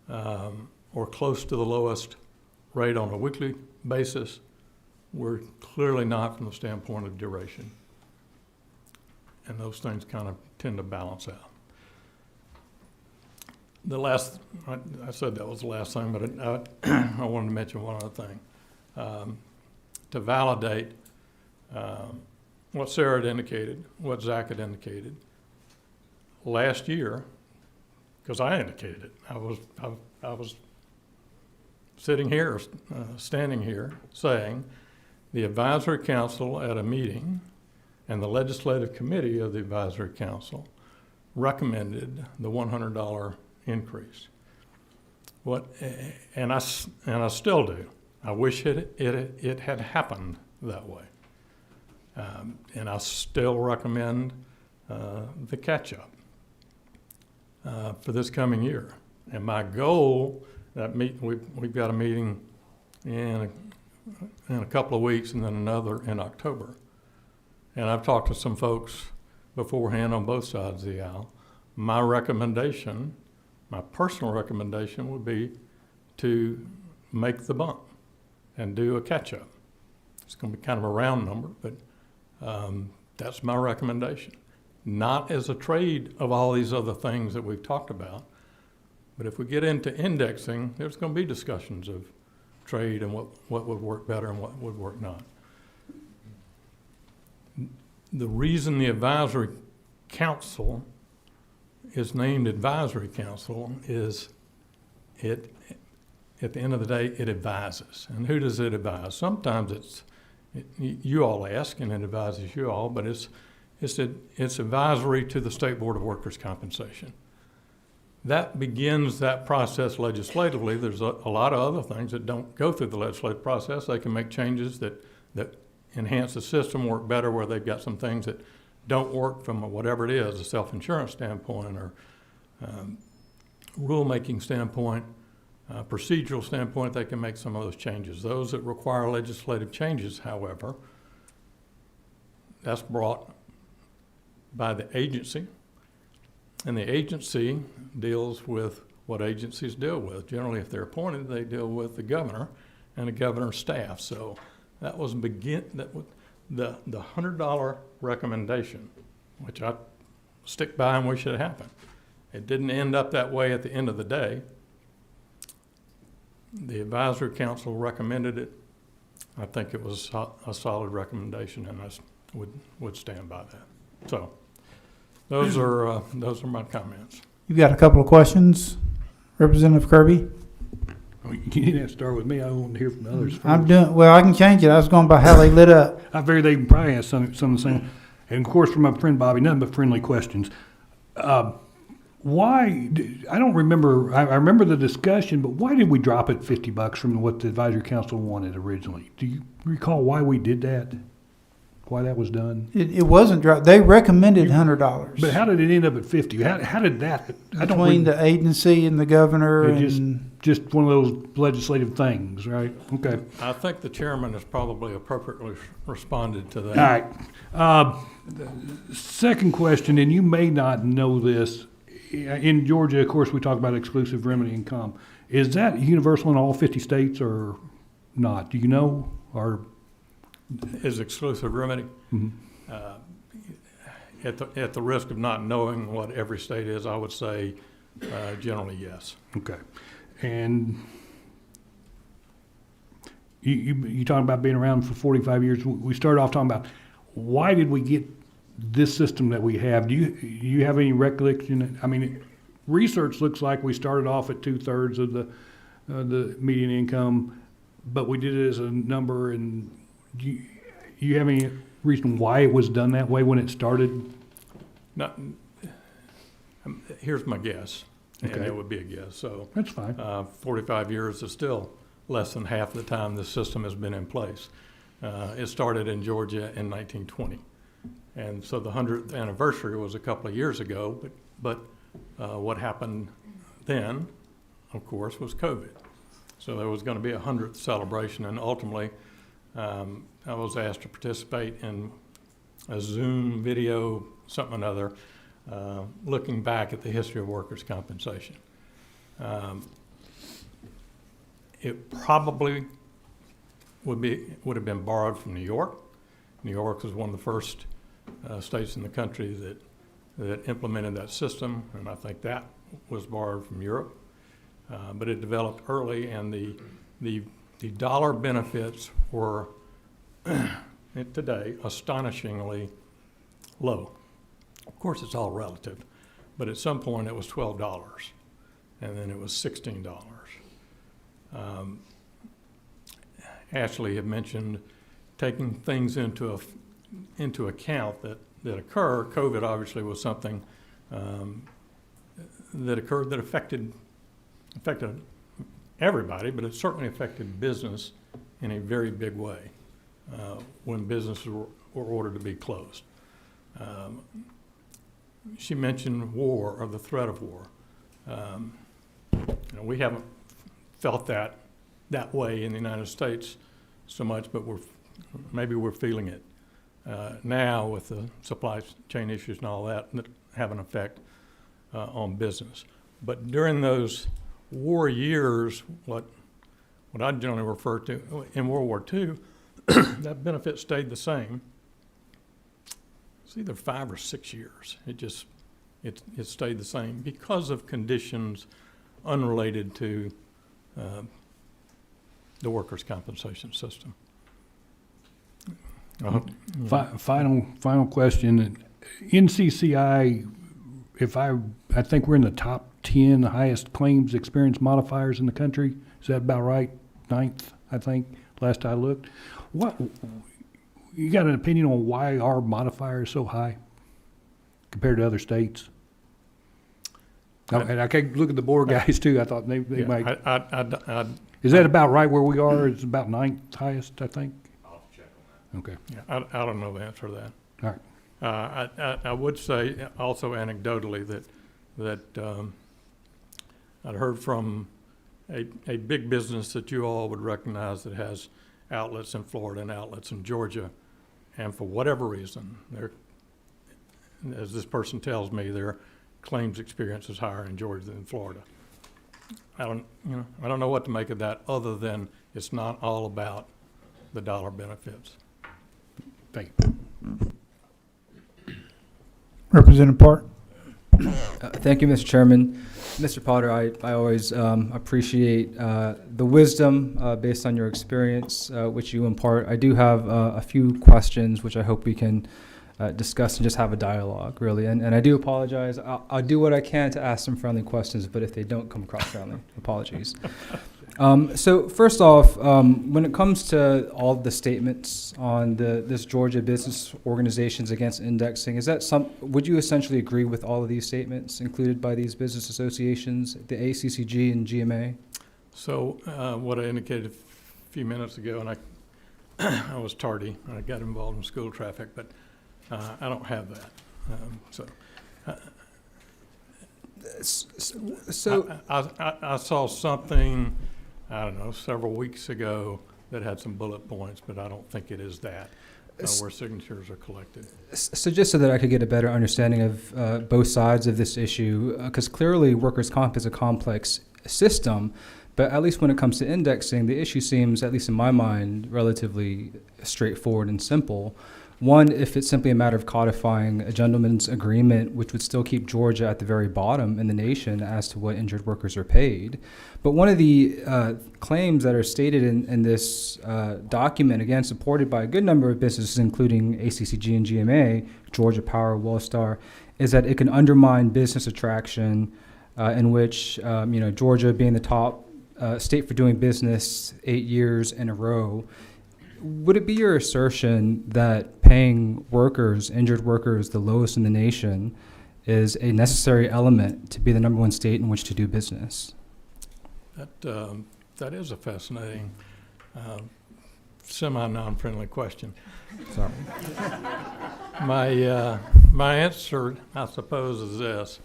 or close to the lowest rate on a weekly basis. We're clearly not from the standpoint of duration. And those things kind of tend to balance out. I said that was the last thing, but I wanted to mention one other thing. To validate what Sarah had indicated, what Zach had indicated, last year, because I indicated it, I was sitting here, standing here, saying the advisory council at a meeting and the legislative committee of the advisory council recommended the $100 increase. And I still do. I wish it had happened that way. And I still recommend the catch-up for this coming year. And my goal, we've got a meeting in a couple of weeks and then another in October. And I've talked to some folks beforehand on both sides of the aisle. My recommendation, my personal recommendation would be to make the bump and do a catch-up. It's going to be kind of a round number, but that's my recommendation. Not as a trade of all these other things that we've talked about, but if we get into indexing, there's going to be discussions of trade and what would work better and what would work not. The reason the advisory council is named advisory council is at the end of the day, it advises. And who does it advise? Sometimes you all ask, and it advises you all, but it's advisory to the State Board of Workers' Compensation. That begins that process legislatively. There's a lot of other things that don't go through the legislative process. They can make changes that enhance the system, work better where they've got some things that don't work from whatever it is, a self-insurance standpoint or rulemaking standpoint, procedural standpoint. They can make some of those changes. Those that require legislative changes, however, that's brought by the agency, and the agency deals with what agencies deal with. Generally, if they're appointed, they deal with the governor and the governor's staff. So that was the $100 recommendation, which I stick by and wish it had happened. It didn't end up that way at the end of the day. The advisory council recommended it. I think it was a solid recommendation, and I would stand by that. So those are my comments. You've got a couple of questions, Representative Kirby? You didn't have to start with me. I want to hear from others first. I can change it. I was going by how they lit up. I figured they can probably ask some of the same. And of course, from my friend Bobby, nothing but friendly questions. Why, I don't remember, I remember the discussion, but why did we drop it $50 from what the advisory council wanted originally? Do you recall why we did that? Why that was done? It wasn't dropped. They recommended $100. But how did it end up at 50? How did that? Between the agency and the governor just one of those legislative things, right? Okay. I think the chairman has probably appropriately responded to that. All right. Second question, and you may not know this. In Georgia, of course, we talk about exclusive remedy income. Is that universal in all 50 states or not? Do you know? Or Is exclusive remedy? Mm-hmm. At the risk of not knowing what every state is, I would say generally yes. Okay. And you talking about being around for 45 years. We started off talking about why did we get this system that we have. Do you have any recollection? I mean, research looks like we started off at 2/3 of the median income, but we did it as a number. And do you have any reason why it was done that way when it started? Not, here's my guess, and Okay. it would be a guess. So That's fine. 45 years is still less than half the time the system has been in place. It started in Georgia in 1920. And so the 100th anniversary was a couple of years ago, but what happened then, of course, was COVID. So there was going to be a 100th celebration, and ultimately I was asked to participate in a Zoom video, something or other, looking back at the history of workers' compensation. It probably would have been borrowed from New York. New York was one of the first states in the country that implemented that system, and I think that was borrowed from Europe. But it developed early, and the dollar benefits were today astonishingly low. Of course, it's all relative, but at some point it was $12, and then it was $16. Ashley had mentioned taking things into account that occur. COVID obviously was something that occurred that affected everybody, but it certainly affected business in a very big way when businesses were ordered to be closed. She mentioned war, or the threat of war. We haven't felt that way in the United States so much, but maybe we're feeling it now with the supply chain issues and all that have an effect on business. But during those war years, what I generally refer to in World War II, that benefit stayed the same. It's either 5 or 6 years. It stayed the same because of conditions unrelated to the workers' compensation system. Final question. NCCI, I think we're in the top 10 highest claims experience modifiers in the country. Is that about right? 9th, I think, last I looked. What, you got an opinion on why our modifier is so high compared to other states? Oh, and I can look at the board guys too. I thought they Yeah, might. I Is that about right where we are? It's about 9th highest, I think. I'll check on that. Okay. Yeah, I don't know the answer to that. All right. I would say also anecdotally that I'd heard from a big business that you all would recognize that has outlets in Florida and outlets in Georgia, and for whatever reason, as this person tells me, their claims experience is higher in Georgia than Florida. I don't know what to make of that, other than it's not all about the dollar benefits. Thank you. Representative Park. Thank you, Mr. Chairman. Mr. Potter, I always appreciate the wisdom based on your experience, which you impart. I do have a few questions, which I hope we can discuss and just have a dialogue, really. And I do apologize. I'll do what I can to ask some friendly questions, but if they don't come across friendly, apologies. So first off, when it comes to all the statements on this Georgia business organizations against indexing, is that would you essentially agree with all of these statements included by these business associations, the ACCG and GMA? So what I indicated a few minutes ago, and I was tardy. I got involved in school traffic, but I don't have that. So I saw something, I don't know, several weeks ago that had some bullet points, but I don't think it is that, where signatures are collected. So just so that I could get a better understanding of both sides of this issue, because clearly workers' comp is a complex system, but at least when it comes to indexing, the issue seems, at least in my mind, relatively straightforward and simple. One, if it's simply a matter of codifying a gentleman's agreement, which would still keep Georgia at the very bottom in the nation as to what injured workers are paid. But one of the claims that are stated in this document, again, supported by a good number of businesses, including ACCG and GMA, Georgia Power, Wellstar, is that it can undermine business attraction in which, Georgia being the top state for doing business 8 years in a row. Would it be your assertion that paying workers, injured workers, the lowest in the nation is a necessary element to be the number one state in which to do business? That is a fascinating, semi-non-friendly question. Sorry. My answer, I suppose, is this.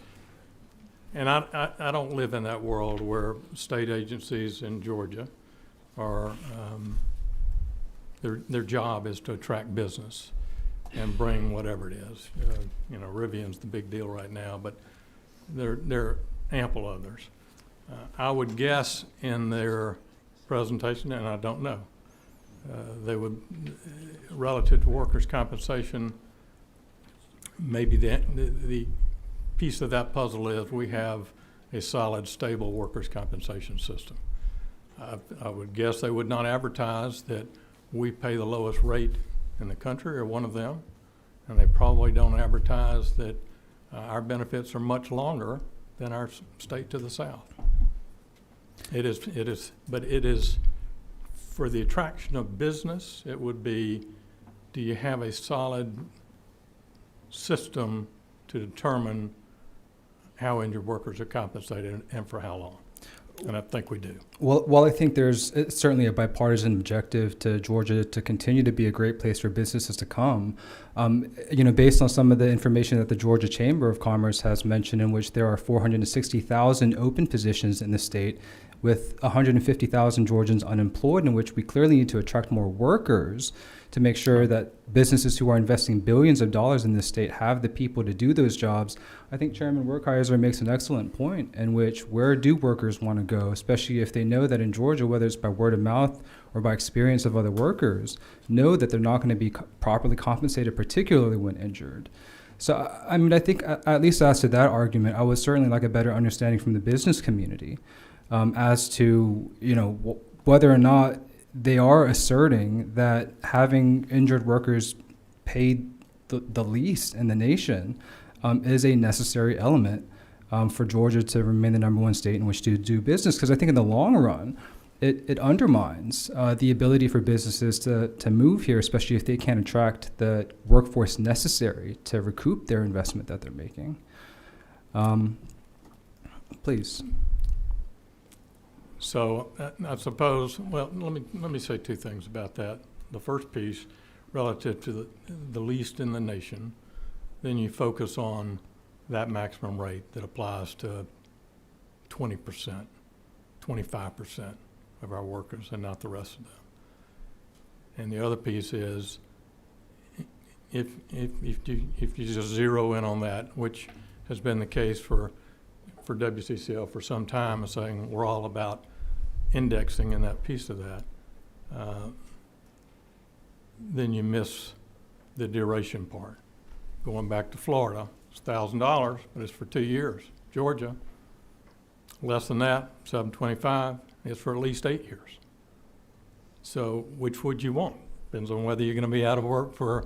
And I don't live in that world where state agencies in Georgia are their job is to attract business and bring whatever it is. Rivian's the big deal right now, but there are ample others. I would guess in their presentation, and I don't know, they would, relative to workers' compensation, maybe the piece of that puzzle is we have a solid, stable workers' compensation system. I would guess they would not advertise that we pay the lowest rate in the country, or one of them, and they probably don't advertise that our benefits are much longer than our state to the south. It is for the attraction of business. It would be, do you have a solid system to determine how injured workers are compensated and for how long? And I think we do. Well, I think there's certainly a bipartisan objective to Georgia to continue to be a great place for businesses to come. Based on some of the information that the Georgia Chamber of Commerce has mentioned, in which there are 460,000 open positions in the state, with 150,000 Georgians unemployed, in which we clearly need to attract more workers to make sure that businesses who are investing billions of dollars in this state have the people to do those jobs. I think Chairman Werkheiser makes an excellent point, in which where do workers want to go, especially if they know that in Georgia, whether it's by word of mouth or by experience of other workers, know that they're not going to be properly compensated, particularly when injured. So, I think at least as to that argument, I would certainly like a better understanding from the business community as to, whether or not they are asserting that having injured workers paid the least in the nation is a necessary element for Georgia to remain the #1 state in which to do business. Because I think in the long run, it undermines the ability for businesses to move here, especially if they can't attract the workforce necessary to recoup their investment that they're making. Please. So I suppose, well, let me say two things about that. The first piece, relative to the least in the nation, then you focus on that maximum rate that applies to 20%, 25% of our workers and not the rest of them. And the other piece is, if you just zero in on that, which has been the case for WCCL for some time, and saying we're all about indexing in that piece of that, then you miss the duration part. Going back to Florida, it's $1,000, but it's for 2 years. Georgia, less than that, $725, it's for at least 8 years. So which would you want? Depends on whether you're going to be out of work for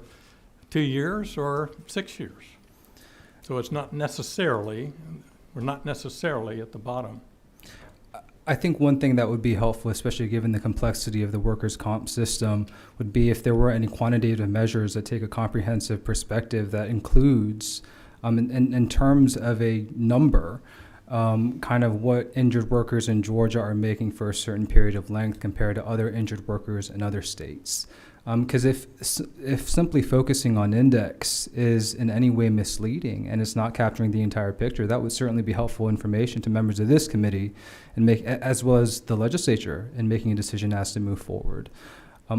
2 years or 6 years. So it's not necessarily, we're not necessarily at the bottom. I think one thing that would be helpful, especially given the complexity of the workers' comp system, would be if there were any quantitative measures that take a comprehensive perspective that includes, in terms of a number, kind of what injured workers in Georgia are making for a certain period of length compared to other injured workers in other states. Because if simply focusing on index is in any way misleading and it's not capturing the entire picture, that would certainly be helpful information to members of this committee and as well as the legislature in making a decision as to move forward.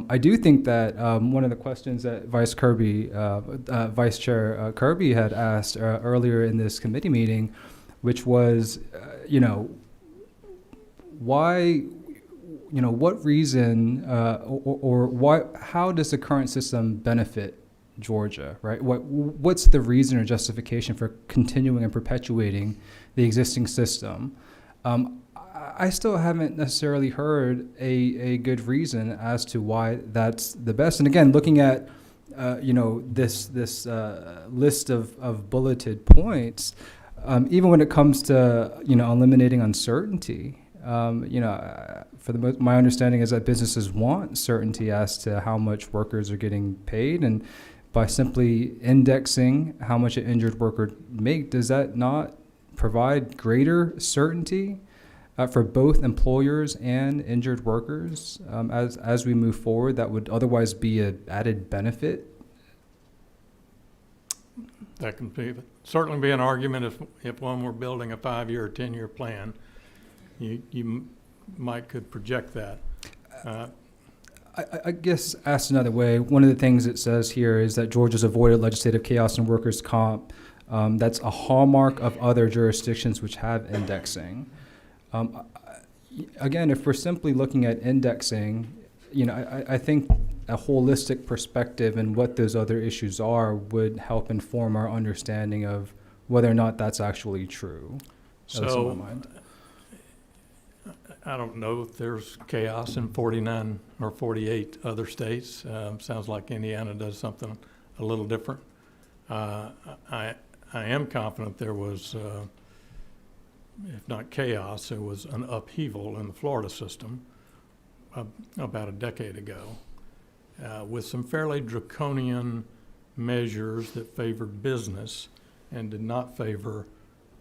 I do think that one of the questions that Vice Chair Kirby had asked earlier in this committee meeting, which was, why. What reason or why? How does the current system benefit Georgia? Right? What's the reason or justification for continuing and perpetuating the existing system? I still haven't necessarily heard a good reason as to why that's the best. And again, looking at this list of bulleted points, even when it comes to eliminating uncertainty. My understanding is that businesses want certainty as to how much workers are getting paid, and by simply indexing how much an injured worker make, does that not provide greater certainty for both employers and injured workers as we move forward? That would otherwise be an added benefit. That can certainly be an argument if one were building a 5-year or 10-year plan. You could project that. I guess asked another way, one of the things it says here is that Georgia's avoided legislative chaos in workers' comp. That's a hallmark of other jurisdictions which have indexing. Again, if we're simply looking at indexing, I think a holistic perspective and what those other issues are would help inform our understanding of whether or not that's actually true. That's in my mind. I don't know if there's chaos in 49 or 48 other states. Sounds like Indiana does something a little different. I am confident there was, if not chaos, there was an upheaval in the Florida system about a decade ago with some fairly draconian measures that favored business and did not favor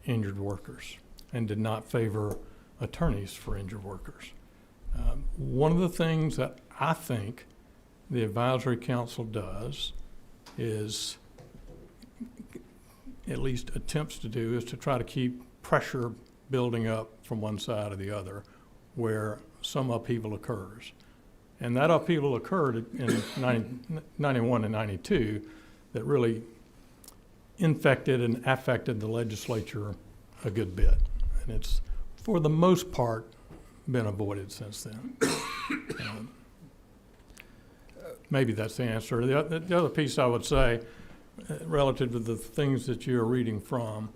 injured workers and did not favor attorneys for injured workers. One of the things that I think the advisory council does is, at least attempts to do, is to try to keep pressure building up from one side or the other where some upheaval occurs. And that upheaval occurred in 91 and 92 that really infected and affected the legislature a good bit. And it's, for the most part, been avoided since then. Maybe that's the answer. The other piece I would say, relative to the things that you're reading from,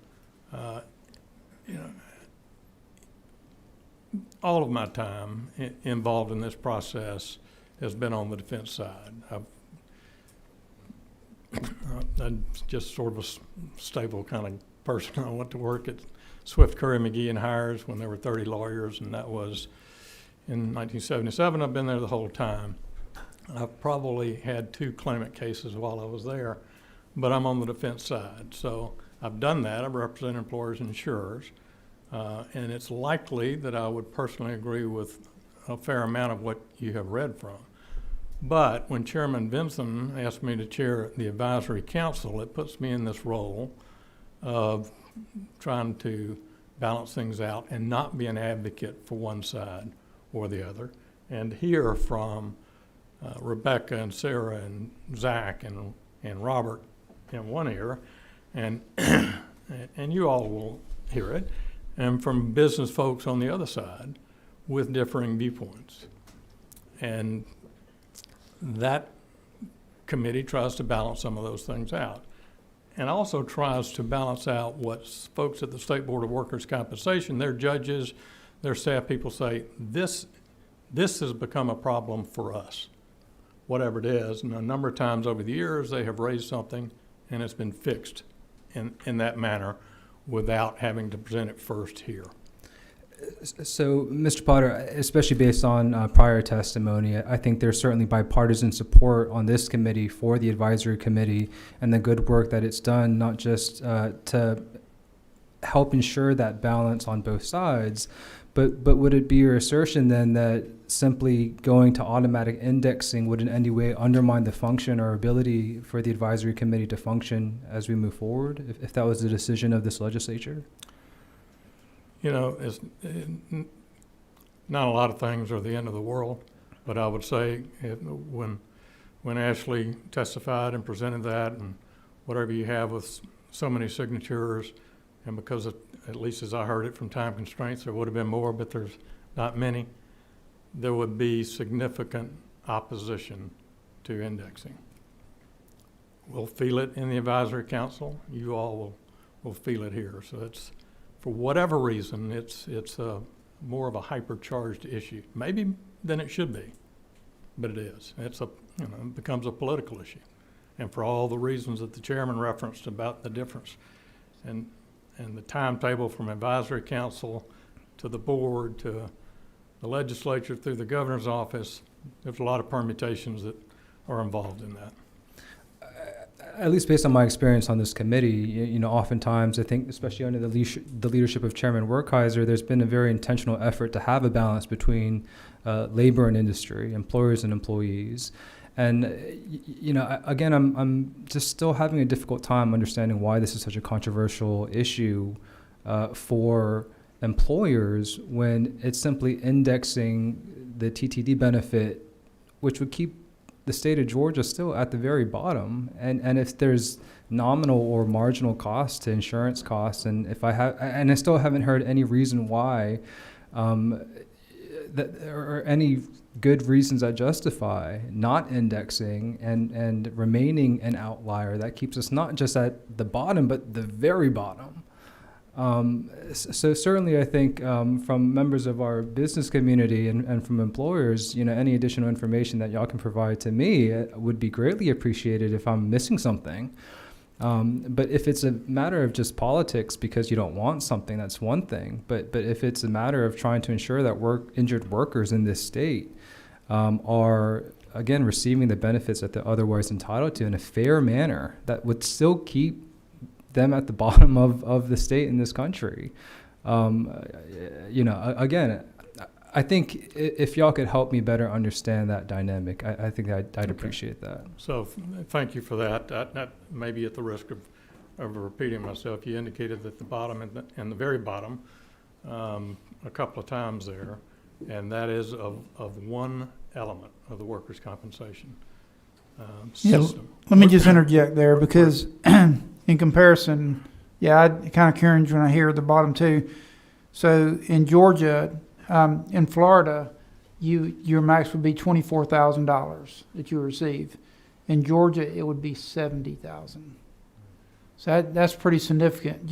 all of my time involved in this process has been on the defense side. I'm just sort of a stable kind of person. I went to work at Swift Curry McGee and Hires when there were 30 lawyers, and that was in 1977. I've been there the whole time. I've probably had 2 claimant cases while I was there, but I'm on the defense side. So I've done that. I represent employers and insurers, and it's likely that I would personally agree with a fair amount of what you have read from. But when Chairman Vinson asked me to chair the advisory council, it puts me in this role of trying to balance things out and not be an advocate for one side or the other, and hear from Rebecca and Sarah and Zach and Robert in one ear, and and you all will hear it, and from business folks on the other side with differing viewpoints. And that committee tries to balance some of those things out, and also tries to balance out what folks at the State Board of Workers' Compensation, their judges, their staff people say, this has become a problem for us, whatever it is. And a number of times over the years, they have raised something and it's been fixed in that manner without having to present it first here. So, Mr. Potter, especially based on prior testimony, I think there's certainly bipartisan support on this committee for the advisory committee and the good work that it's done, not just to help ensure that balance on both sides, but would it be your assertion then that simply going to automatic indexing would in any way undermine the function or ability for the advisory committee to function as we move forward, if that was the decision of this legislature? You know, not a lot of things are the end of the world, but I would say when Ashley testified and presented that, and whatever you have with so many signatures, and because at least as I heard it from time constraints, there would have been more, but there's not many, there would be significant opposition to indexing. We'll feel it in the advisory council. You all will feel it here. So it's, for whatever reason, it's more of a hypercharged issue, maybe than it should be, but it is. It becomes a political issue, and for all the reasons that the chairman referenced about the difference, and the timetable from advisory council to the board to the legislature through the governor's office, there's a lot of permutations that are involved in that. At least based on my experience on this committee, oftentimes I think, especially under the leadership of Chairman Werkheiser, there's been a very intentional effort to have a balance between labor and industry, employers and employees. And, again, I'm just still having a difficult time understanding why this is such a controversial issue for employers when it's simply indexing the TTD benefit, which would keep the state of Georgia still at the very bottom, and if there's nominal or marginal cost to insurance costs, and I still haven't heard any reason why, or any good reasons that justify not indexing and remaining an outlier that keeps us not just at the bottom but the very bottom. So certainly I think from members of our business community and from employers, any additional information that y'all can provide to me would be greatly appreciated if I'm missing something. But if it's a matter of just politics because you don't want something, that's one thing. But if it's a matter of trying to ensure that injured workers in this state are, again, receiving the benefits that they're otherwise entitled to in a fair manner that would still keep them at the bottom of the state in this country. Again, I think if y'all could help me better understand that dynamic, I think I'd appreciate that. So thank you for that. That may be at the risk of repeating myself. You indicated that the bottom and the very bottom a couple of times there, and that is of one element of the workers' compensation system. Let me just interject there because in comparison, I kind of cringe when I hear the bottom two. So in Georgia, in Florida, your max would be $24,000 that you receive. In Georgia, it would be $70,000. So that's pretty significant.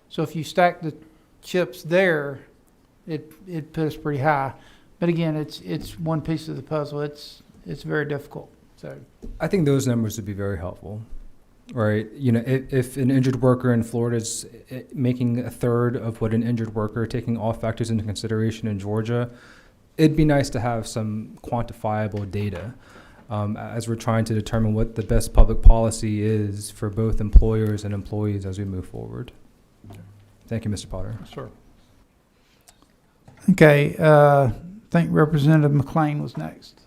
So if you stack the chips there, it puts us pretty high. But again, it's one piece of the puzzle. It's very difficult. So I think those numbers would be very helpful. right? You know, if an injured worker in Florida is making a third of what an injured worker, taking all factors into consideration in Georgia, it'd be nice to have some quantifiable data as we're trying to determine what the best public policy is for both employers and employees as we move forward. Thank you, Mr. Potter. Sir. Okay, I think Representative McLean was next.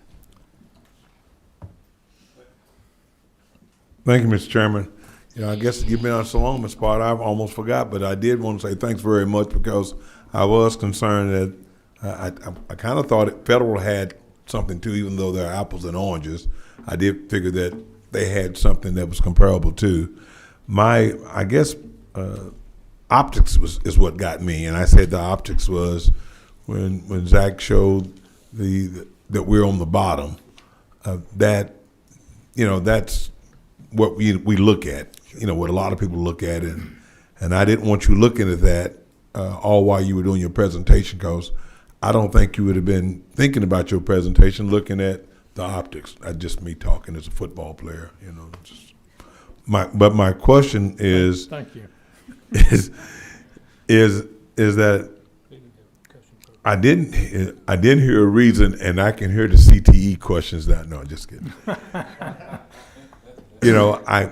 Thank you, Mr. Chairman. You know, I guess you've been on so long, Ms. Potter, I've almost forgot, but I did want to say thanks very much because I was concerned that I kind of thought federal had something too, even though they're apples and oranges. I did figure that they had something that was comparable too. I guess optics is what got me, and I said the optics was when Zach showed that we're on the bottom. That, you know, that's what we look at. You know, what a lot of people look at, and I didn't want you looking at that all while you were doing your presentation, because I don't think you would have been thinking about your presentation looking at the optics. That's just me talking as a football player, you know. But my question is, Thank you. is that I didn't hear a reason, and I can hear the CTE questions now. No, just kidding. You know, I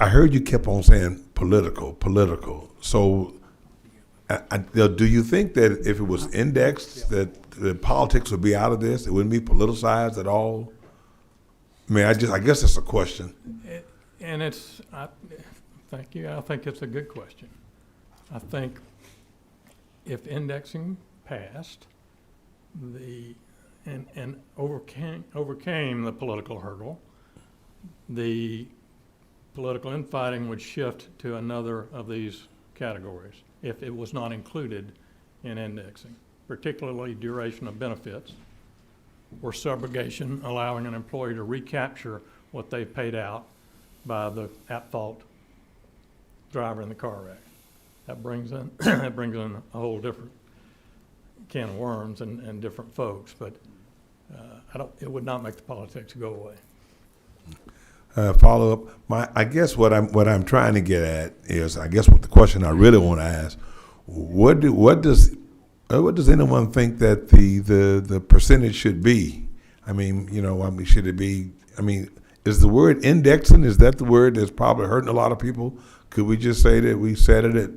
heard you kept on saying political. So, do you think that if it was indexed, that the politics would be out of this? It wouldn't be politicized at all? I mean, I guess that's a question. Thank you. I think it's a good question. I think if indexing passed and overcame the political hurdle, the political infighting would shift to another of these categories if it was not included in indexing, particularly duration of benefits or subrogation, allowing an employee to recapture what they paid out by the at-fault driver in the car wreck. That brings in a whole different can of worms and different folks, but it would not make the politics go away. Follow up. I guess what I'm trying to get at is, I guess what the question I really want to ask: what does anyone think that the percentage should be? I mean, you know, should it be? I mean, is the word indexing, is that the word that's probably hurting a lot of people? Could we just say that we set it at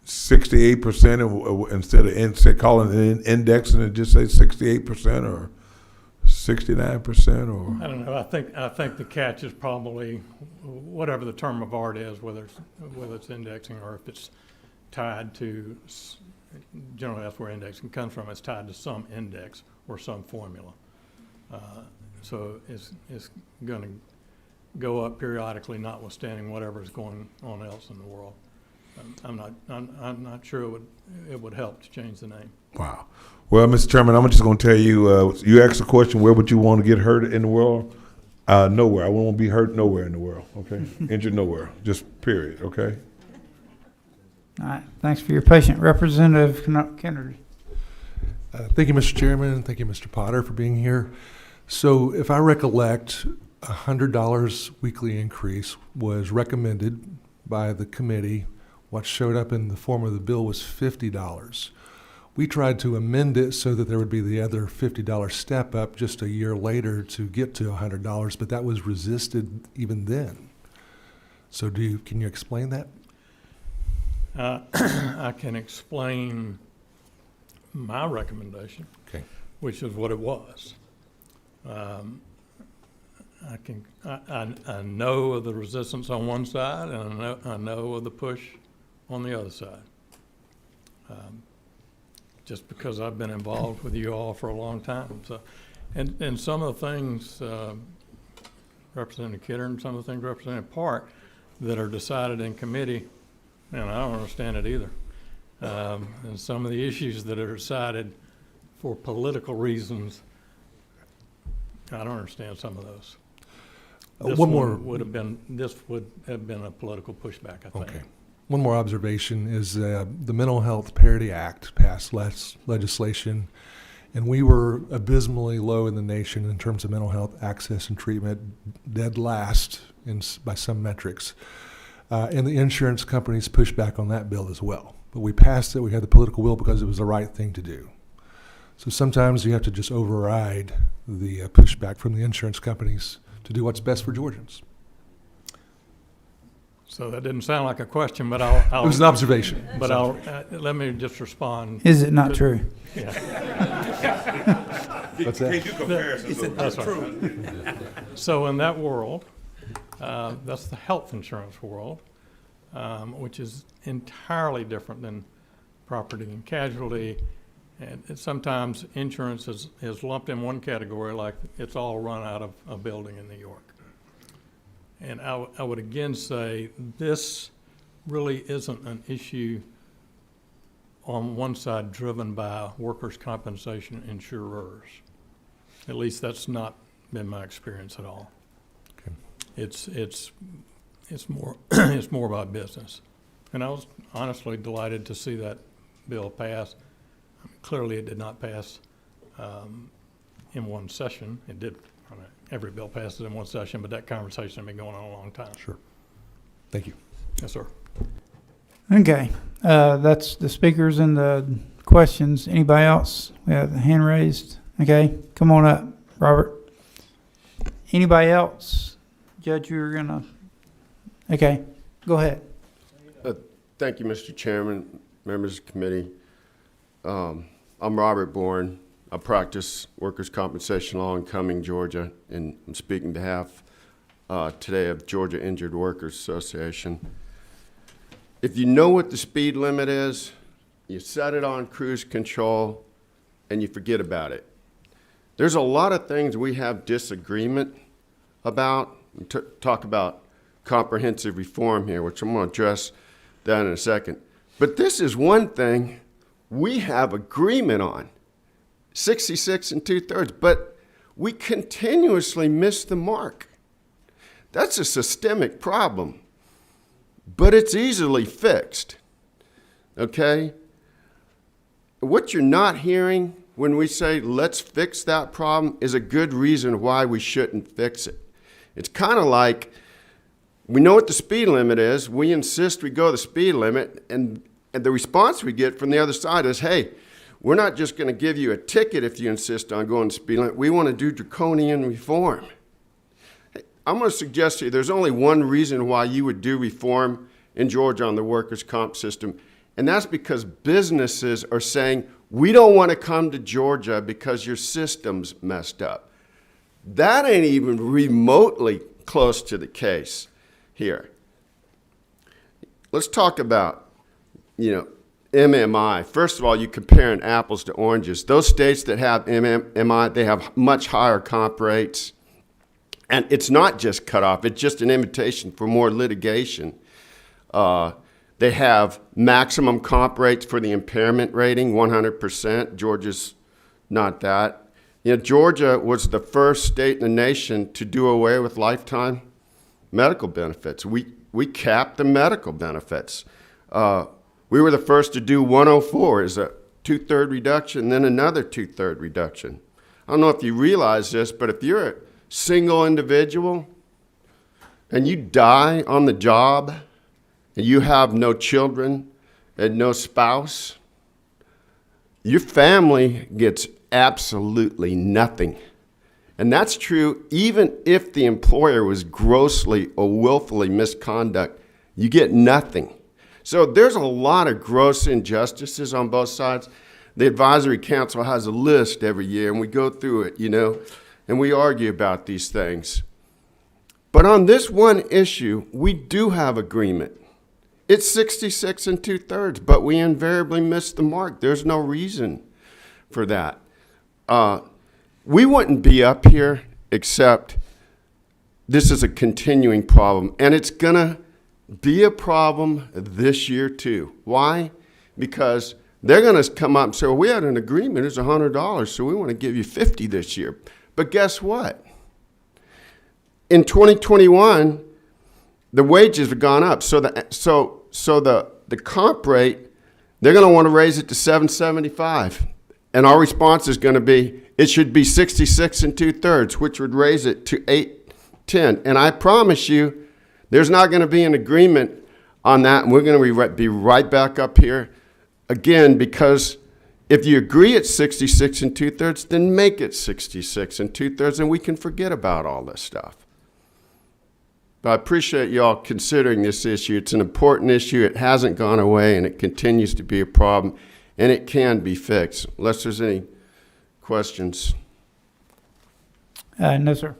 68% instead of calling it indexing, and just say 68% or 69%, or? I don't know. I think the catch is probably whatever the term of art is, whether it's indexing or if it's tied to. Generally, that's where indexing comes from. It's tied to some index or some formula. So it's going to go up periodically, notwithstanding whatever is going on else in the world. I'm not sure it would help to change the name. Wow. Well, Mr. Chairman, I'm just going to tell you. You asked the question: where would you want to get hurt in the world? Nowhere. I won't be hurt nowhere in the world. Okay, injured nowhere. Just period. Okay. All right. Thanks for your patience, Representative Kennedy. Thank you, Mr. Chairman. Thank you, Mr. Potter, for being here. So, if I recollect, $100 weekly increase was recommended by the committee. What showed up in the form of the bill was $50. We tried to amend it so that there would be the other $50 step up just a year later to get to $100, but that was resisted even then. So can you explain that? I can explain my recommendation, Okay. which is what it was. I know of the resistance on one side, and I know of the push on the other side. Just because I've been involved with you all for a long time. So, and some of the things, Representative Kidder, and some of the things Representative Park, that are decided in committee, and I don't understand it either. And some of the issues that are decided for political reasons, I don't understand some of those. This would have been a political pushback, I think. Okay. One more observation is the Mental Health Parity Act passed legislation, and we were abysmally low in the nation in terms of mental health access and treatment, dead last by some metrics. And the insurance companies pushed back on that bill as well. But we passed it. We had the political will because it was the right thing to do. So sometimes you have to just override the pushback from the insurance companies to do what's best for Georgians. So that didn't sound like a question, but I'll It was an observation. But let me just respond. Is it not true? Yeah. What's that? Can't do comparisons. That's right. So in that world, that's the health insurance world, which is entirely different than property and casualty. And sometimes insurance is lumped in one category, like it's all run out of a building in New York. And I would again say this really isn't an issue on one side driven by workers' compensation insurers. At least that's not been my experience at all. Okay. It's more it's more about business. And I was honestly delighted to see that bill pass. Clearly, it did not pass in one session. It did. I mean, every bill passes in one session, but that conversation has been going on a long time. Sure. Thank you. Yes, sir. Okay, that's the speakers and the questions. Anybody else? We have the hand raised. Okay, come on up, Robert. Anybody else? Judge, you're gonna, okay, go ahead. Thank you, Mr. Chairman, members of the committee. I'm Robert Bourne. I practice workers' compensation law in Cumming, Georgia, and I'm speaking on behalf today of Georgia Injured Workers Association. If you know what the speed limit is, you set it on cruise control, and you forget about it. There's a lot of things we have disagreement about. We talk about comprehensive reform here, which I'm going to address that in a second. But this is one thing we have agreement on, 66 2/3, but we continuously miss the mark. That's a systemic problem, but it's easily fixed, okay? What you're not hearing when we say let's fix that problem is a good reason why we shouldn't fix it. It's kind of like we know what the speed limit is, we insist we go the speed limit, and the response we get from the other side is, hey, we're not just going to give you a ticket if you insist on going the speed limit, we want to do draconian reform. Hey, I'm going to suggest to you there's only one reason why you would do reform in Georgia on the workers' comp system, and that's because businesses are saying, we don't want to come to Georgia because your system's messed up. That ain't even remotely close to the case here. Let's talk about, MMI. First of all, you're comparing apples to oranges. Those states that have MMI, they have much higher comp rates. And it's not just cut off, it's just an invitation for more litigation. They have maximum comp rates for the impairment rating, 100%. Georgia's not that. Georgia was the first state in the nation to do away with lifetime medical benefits. We capped the medical benefits. We were the first to do 104 as a 2/3 reduction, then another 2/3 reduction. I don't know if you realize this, but if you're a single individual and you die on the job and you have no children and no spouse, your family gets absolutely nothing. And that's true even if the employer was grossly or willfully misconduct, you get nothing. So there's a lot of gross injustices on both sides. The advisory council has a list every year, and we go through it, and we argue about these things. But on this one issue, we do have agreement. It's 66 2/3, but we invariably miss the mark. There's no reason for that. We wouldn't be up here except this is a continuing problem, and it's going to be a problem this year too. Why? Because they're going to come up and say, well, we had an agreement, it's $100, so we want to give you $50 this year. But guess what? In 2021, the wages have gone up, so the comp rate, they're going to want to raise it to $775. And our response is going to be, it should be 66 2/3, which would raise it to 10. And I promise you, there's not going to be an agreement on that, and we're going to be right back up here again, because if you agree it's 66 and 2/3, then make it 66 and 2/3, and we can forget about all this stuff. But I appreciate y'all considering this issue. It's an important issue. It hasn't gone away, and it continues to be a problem, and it can be fixed. Unless there's any questions. No, sir.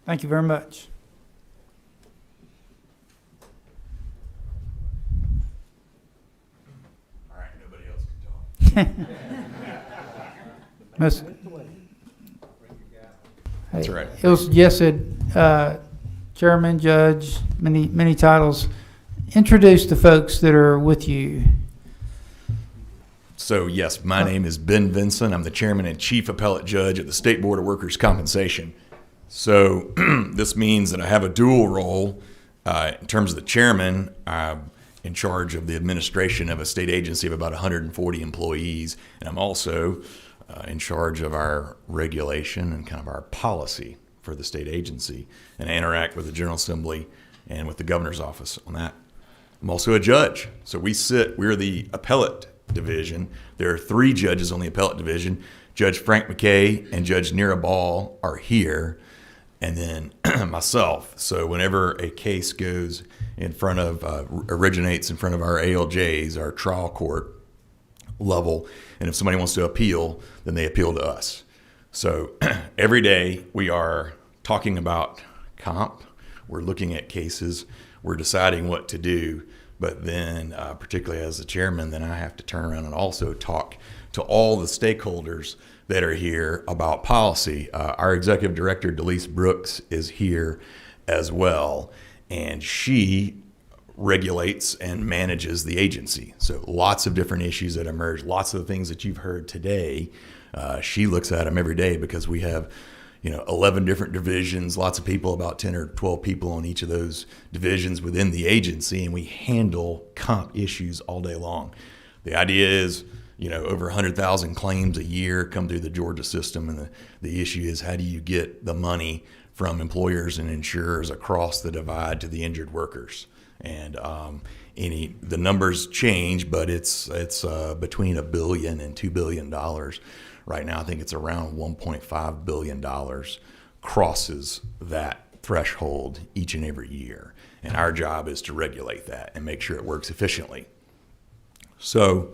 Thank you very much. All right, nobody else can talk. Miss- That's right. It was, yes, Chairman, Judge, many titles. Introduce the folks that are with you. So, yes, my name is Ben Vinson. I'm the chairman and chief appellate judge at the State Board of Workers' Compensation. So this means that I have a dual role. In terms of the chairman, I'm in charge of the administration of a state agency of about 140 employees, and I'm also in charge of our regulation and kind of our policy for the state agency, and I interact with the General Assembly and with the governor's office on that. I'm also a judge. So we're the appellate division. There are 3 judges on the appellate division. Judge Frank McKay and Judge Nira Ball are here, and then myself. So whenever a case goes in front of, originates in front of our ALJs, our trial court level, and if somebody wants to appeal, then they appeal to us. So every day we are talking about comp, we're looking at cases, we're deciding what to do, but then particularly as the chairman, then I have to turn around and also talk to all the stakeholders that are here about policy. Our executive director, Delise Brooks, is here as well, and she regulates and manages the agency. So lots of different issues that emerge, lots of the things that you've heard today, she looks at them every day, because we have 11 different divisions, lots of people, about 10 or 12 people on each of those divisions within the agency, and we handle comp issues all day long. The idea is, over 100,000 claims a year come through the Georgia system, and the issue is, how do you get the money from employers and insurers across the divide to the injured workers? And the numbers change, but it's between $1 billion and $2 billion. Right now, I think it's around $1.5 billion crosses that threshold each and every year. And our job is to regulate that and make sure it works efficiently. So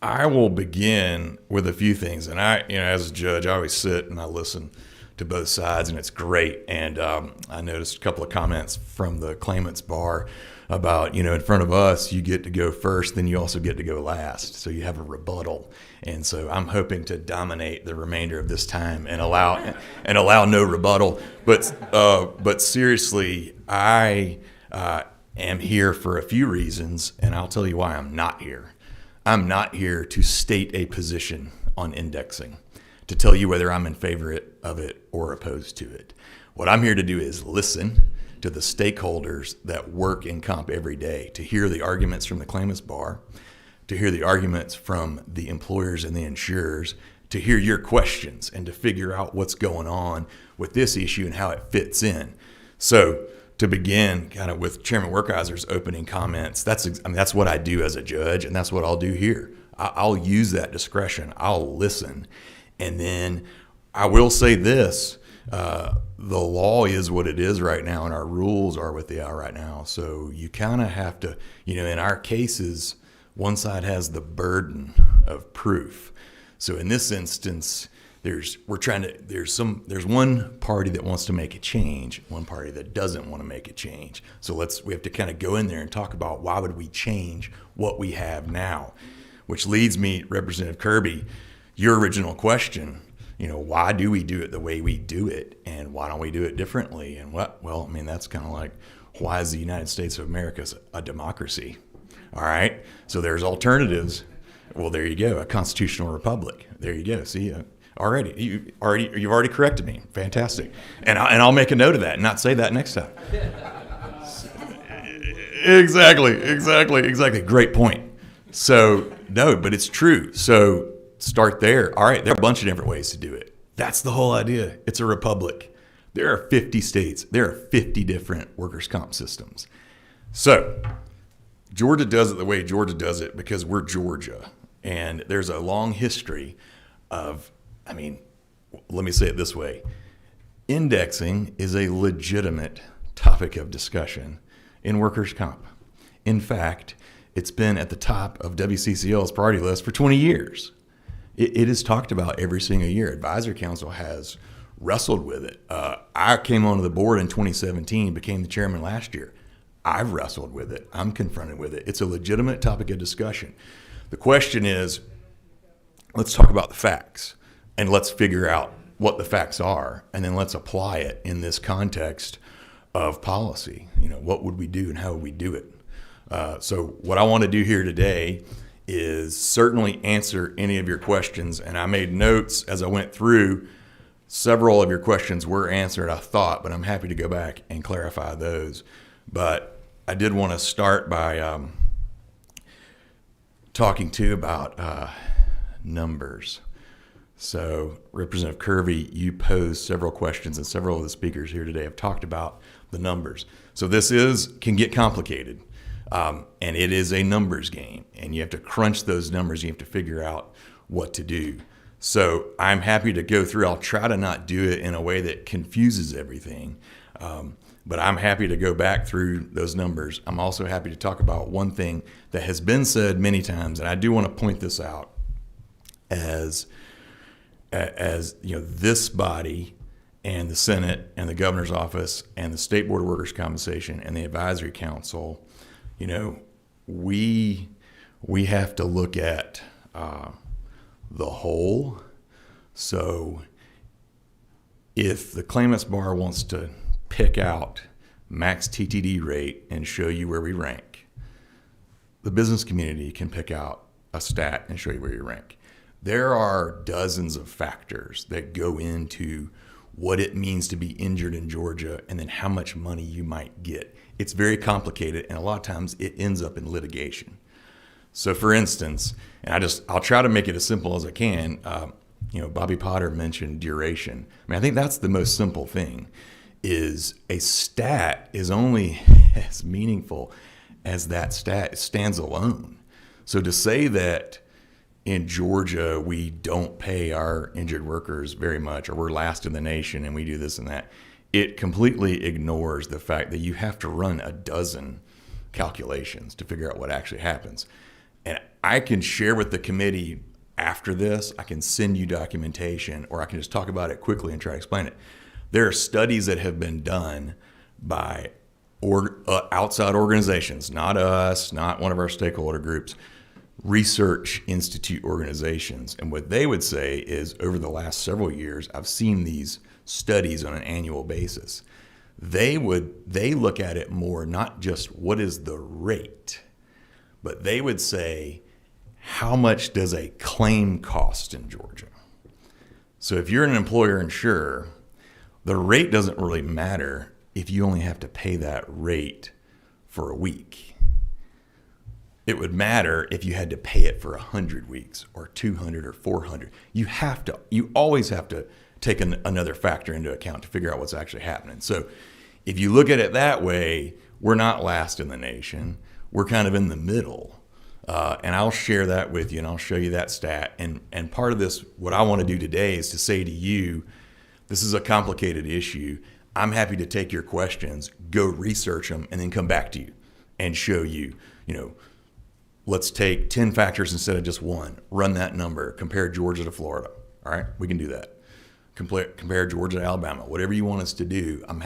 I will begin with a few things. And as a judge, I always sit and I listen to both sides, and it's great. And I noticed a couple of comments from the claimants bar about, in front of us, you get to go first, then you also get to go last. So you have a rebuttal. And so I'm hoping to dominate the remainder of this time and allow no rebuttal. But seriously, I am here for a few reasons, and I'll tell you why I'm not here. I'm not here to state a position on indexing, to tell you whether I'm in favor of it or opposed to it. What I'm here to do is listen to the stakeholders that work in comp every day, to hear the arguments from the claimants bar, to hear the arguments from the employers and the insurers, to hear your questions and to figure out what's going on with this issue and how it fits in. So to begin kind of with Chairman Werkheiser's opening comments, that's what I do as a judge, and that's what I'll do here. I'll use that discretion. I'll listen. And then I will say this, the law is what it is right now, and our rules are what they are right now. So you kind of have to, in our cases, one side has the burden of proof. So in this instance, there's one party that wants to make a change, one party that doesn't want to make a change. So we have to kind of go in there and talk about, why would we change what we have now? Which leads me, Representative Kirby, your original question, why do we do it the way we do it, and why don't we do it differently? And that's kind of like, why is the United States of America a democracy? All right, so there's alternatives. Well, there you go, a constitutional republic. There you go. See, you've already corrected me. Fantastic, and I'll make a note of that and not say that next time. Exactly. Great point. So no, but it's true. So start there. All right, there are a bunch of different ways to do it. That's the whole idea. It's a republic. There are 50 states. There are 50 different workers' comp systems. So Georgia does it the way Georgia does it because we're Georgia. And there's a long history of, let me say it this way. Indexing is a legitimate topic of discussion in workers' comp. In fact, it's been at the top of WCCL's priority list for 20 years. It is talked about every single year. Advisory Council has wrestled with it. I came onto the board in 2017, became the chairman last year. I've wrestled with it. I'm confronted with it. It's a legitimate topic of discussion. The question is, let's talk about the facts and let's figure out what the facts are, and then let's apply it in this context of policy. What would we do and how would we do it? So what I want to do here today is certainly answer any of your questions. And I made notes as I went through. Several of your questions were answered, I thought, but I'm happy to go back and clarify those. But I did want to start by talking to you about numbers. So Representative Kirby, you posed several questions, and several of the speakers here today have talked about the numbers. So this can get complicated. And it is a numbers game, and you have to crunch those numbers. You have to figure out what to do. So I'm happy to go through. I'll try to not do it in a way that confuses everything, but I'm happy to go back through those numbers. I'm also happy to talk about one thing that has been said many times, and I do want to point this out as this body and the Senate and the governor's office and the State Board of Workers' Compensation and the Advisory Council. We have to look at the whole. So if the claimant's bar wants to pick out max TTD rate and show you where we rank, the business community can pick out a stat and show you where you rank. There are dozens of factors that go into what it means to be injured in Georgia and then how much money you might get. It's very complicated, and a lot of times it ends up in litigation. So for instance, and I'll try to make it as simple as I can. Bobby Potter mentioned duration. I think that's the most simple thing, is a stat is only as meaningful as that stat stands alone. So to say that in Georgia we don't pay our injured workers very much, or we're last in the nation and we do this and that, it completely ignores the fact that you have to run a dozen calculations to figure out what actually happens. And I can share with the committee after this, I can send you documentation, or I can just talk about it quickly and try to explain it. There are studies that have been done by outside organizations, not us, not one of our stakeholder groups, research institute organizations. And what they would say is, over the last several years, I've seen these studies on an annual basis. They look at it more, not just what is the rate, but they would say, how much does a claim cost in Georgia? So if you're an employer insurer, the rate doesn't really matter if you only have to pay that rate for a week. It would matter if you had to pay it for 100 weeks or 200 or 400. You always have to take another factor into account to figure out what's actually happening. So if you look at it that way, we're not last in the nation. We're kind of in the middle. And I'll share that with you, and I'll show you that stat. And part of this, what I want to do today is to say to you, this is a complicated issue. I'm happy to take your questions, go research them, and then come back to you and show you, let's take 10 factors instead of just one. Run that number. Compare Georgia to Florida. All right, we can do that. Compare Georgia to Alabama. Whatever you want us to do, I'm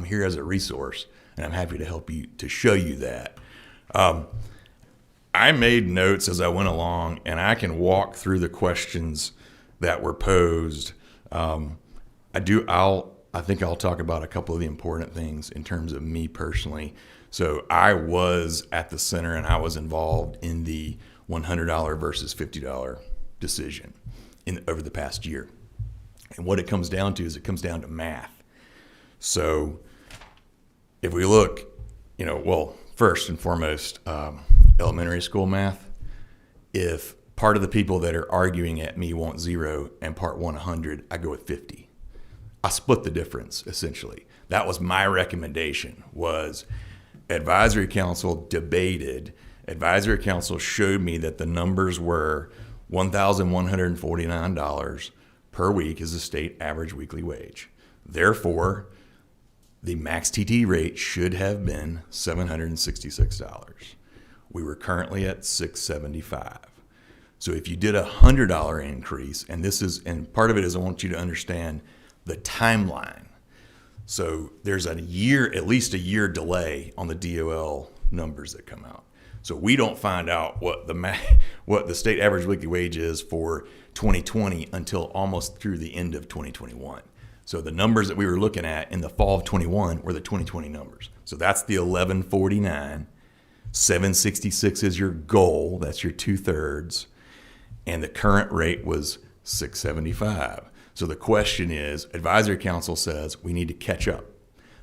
here as a resource, and I'm happy to help you, to show you that. I made notes as I went along, and I can walk through the questions that were posed. I think I'll talk about a couple of the important things in terms of me personally. So I was at the center, and I was involved in the $100 versus $50 decision over the past year. And what it comes down to is it comes down to math. So if we look, first and foremost, elementary school math, if part of the people that are arguing at me want 0 and part want 100, I go with 50. I split the difference, essentially. That was my recommendation, was advisory council debated. Advisory council showed me that the numbers were $1,149 per week is the state average weekly wage. Therefore, the max TT rate should have been $766. We were currently at $675. So if you did a $100 increase, and part of it is I want you to understand the timeline. So there's at least a year delay on the DOL numbers that come out. So we don't find out what the state average weekly wage is for 2020 until almost through the end of 2021. So the numbers that we were looking at in the fall of 21 were the 2020 numbers. So that's the 1149. 766 is your goal. That's your 2/3. And the current rate was 675. So the question is, advisory council says we need to catch up.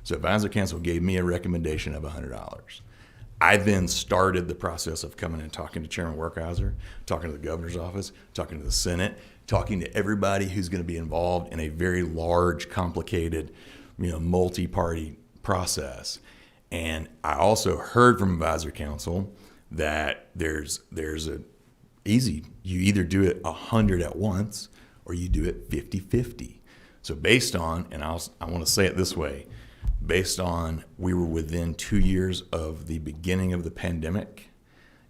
So advisory council gave me a recommendation of $100. I then started the process of coming and talking to Chairman Werkheiser, talking to the governor's office, talking to the Senate, talking to everybody who's going to be involved in a very large, complicated, multi-party process. And I also heard from advisory council that there's a easy. You either do it 100 at once or you do it 50-50. So based on, and I want to say it this way, based on we were within 2 years of the beginning of the pandemic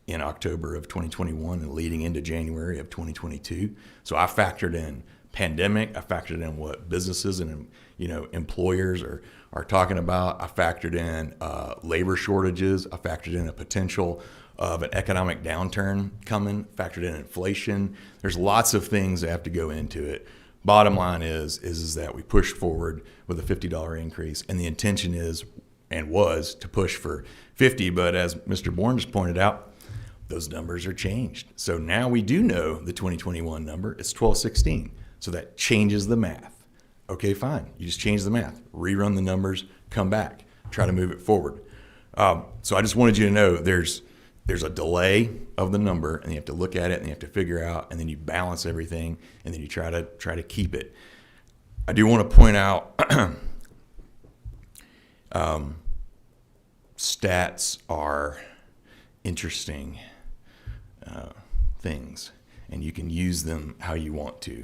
in October of 2021 and leading into January of 2022. So I factored in pandemic, I factored in what businesses and employers are talking about. I factored in labor shortages. I factored in a potential of an economic downturn coming, factored in inflation. There's lots of things that have to go into it. Bottom line is that we pushed forward with a $50 increase, and the intention is and was to push for 50. But as Mr. Bourne just pointed out, those numbers are changed. So now we do know the 2021 number. It's 1216. So that changes the math. Okay, fine. You just change the math, rerun the numbers, come back, try to move it forward. So I just wanted you to know there's a delay of the number, and you have to look at it, and you have to figure out, and then you balance everything, and then you try to keep it. I do want to point out stats are interesting things, and you can use them how you want to.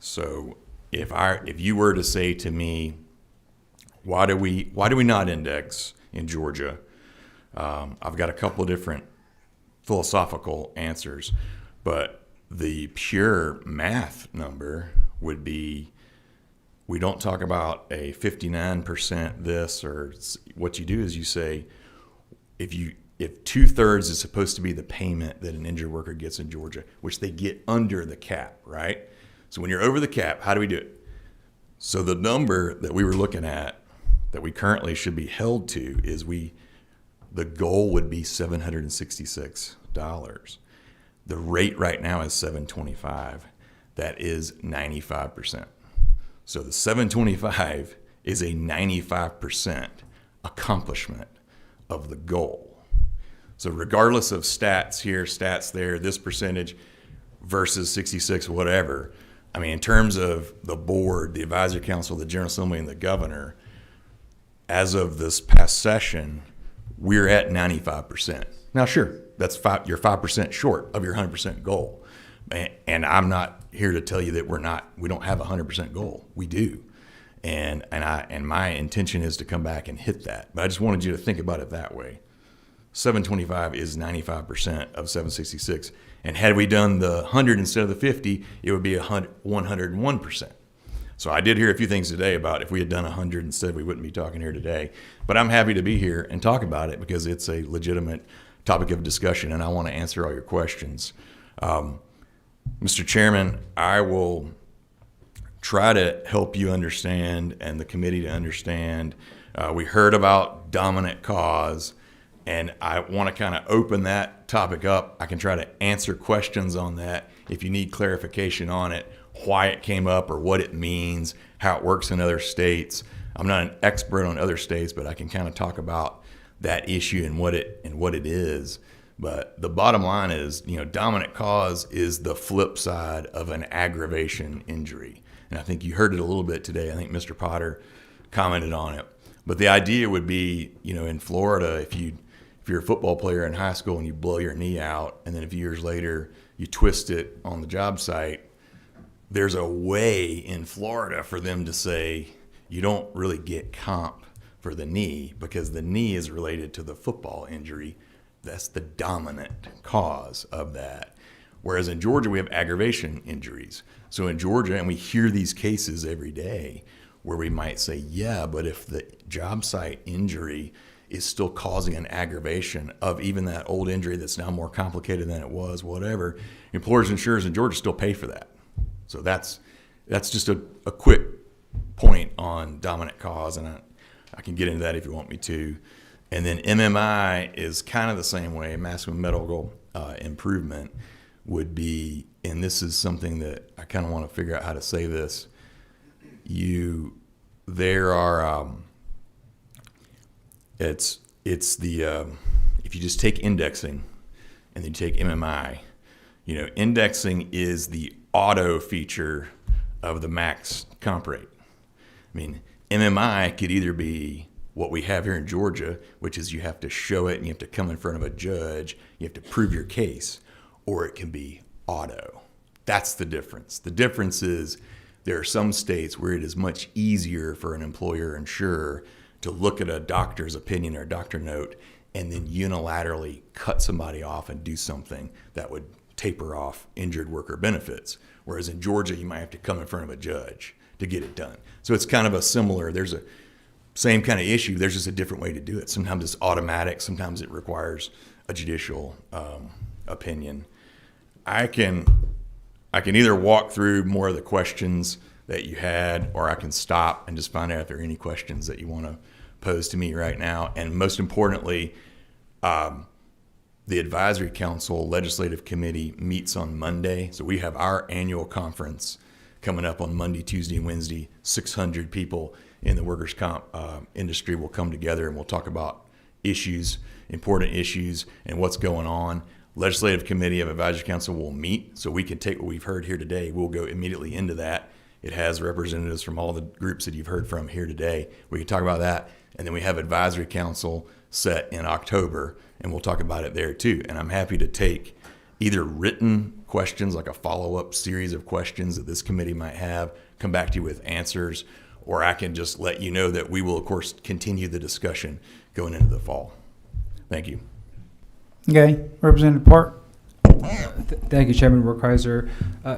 So if you were to say to me, why do we not index in Georgia? I've got a couple of different philosophical answers, but the pure math number would be, we don't talk about a 59% this, or what you do is you say, if 2/3 is supposed to be the payment that an injured worker gets in Georgia, which they get under the cap, right? So when you're over the cap, how do we do it? So the number that we were looking at that we currently should be held to is the goal would be $766. The rate right now is $725. That is 95%. So the $725 is a 95% accomplishment of the goal. So regardless of stats here, stats there, this percentage versus 66, whatever, I mean, in terms of the board, the advisory council, the General Assembly, and the governor, as of this past session, we're at 95%. Now, sure, you're 5% short of your 100% goal. And I'm not here to tell you that we don't have a 100% goal. We do. And my intention is to come back and hit that. But I just wanted you to think about it that way. 725 is 95% of 766. And had we done the 100 instead of the 50, it would be 101%. So I did hear a few things today about if we had done 100 instead, we wouldn't be talking here today. But I'm happy to be here and talk about it because it's a legitimate topic of discussion, and I want to answer all your questions. Mr. Chairman, I will try to help you understand and the committee to understand. We heard about dominant cause, and I want to kind of open that topic up. I can try to answer questions on that if you need clarification on it, why it came up or what it means, how it works in other states. I'm not an expert on other states, but I can kind of talk about that issue and what it is. But the bottom line is, dominant cause is the flip side of an aggravation injury. And I think you heard it a little bit today. I think Mr. Potter commented on it. But the idea would be, in Florida, if you're a football player in high school and you blow your knee out, and then a few years later you twist it on the job site, there's a way in Florida for them to say you don't really get comp for the knee because the knee is related to the football injury. That's the dominant cause of that. Whereas in Georgia, we have aggravation injuries. So in Georgia, and we hear these cases every day where we might say, yeah, but if the job site injury is still causing an aggravation of even that old injury that's now more complicated than it was, whatever, employers and insurers in Georgia still pay for that. So that's just a quick point on dominant cause, and I can get into that if you want me to. And then MMI is kind of the same way. Maximum medical improvement would be, and this is something that I kind of want to figure out how to say this. If you just take indexing and then you take MMI, indexing is the auto feature of the max comp rate. I mean, MMI could either be what we have here in Georgia, which is you have to show it and you have to come in front of a judge, you have to prove your case, or it can be auto. That's the difference. The difference is there are some states where it is much easier for an employer or insurer to look at a doctor's opinion or a doctor note and then unilaterally cut somebody off and do something that would taper off injured worker benefits. Whereas in Georgia, you might have to come in front of a judge to get it done. So it's kind of there's a same kind of issue. There's just a different way to do it. Sometimes it's automatic. Sometimes it requires a judicial opinion. I can either walk through more of the questions that you had, or I can stop and just find out if there are any questions that you want to pose to me right now. And most importantly, the Advisory Council Legislative Committee meets on Monday. So we have our annual conference coming up on Monday, Tuesday, and Wednesday. 600 people in the workers' comp industry will come together and we'll talk about issues, important issues, and what's going on. Legislative Committee of Advisory Council will meet, so we can take what we've heard here today. We'll go immediately into that. It has representatives from all the groups that you've heard from here today. We can talk about that. And then we have Advisory Council set in October, and we'll talk about it there too. And I'm happy to take either written questions, like a follow-up series of questions that this committee might have, come back to you with answers, or I can just let you know that we will, of course, continue the discussion going into the fall. Thank you. Okay, Representative Park. Thank you, Chairman Werkheiser.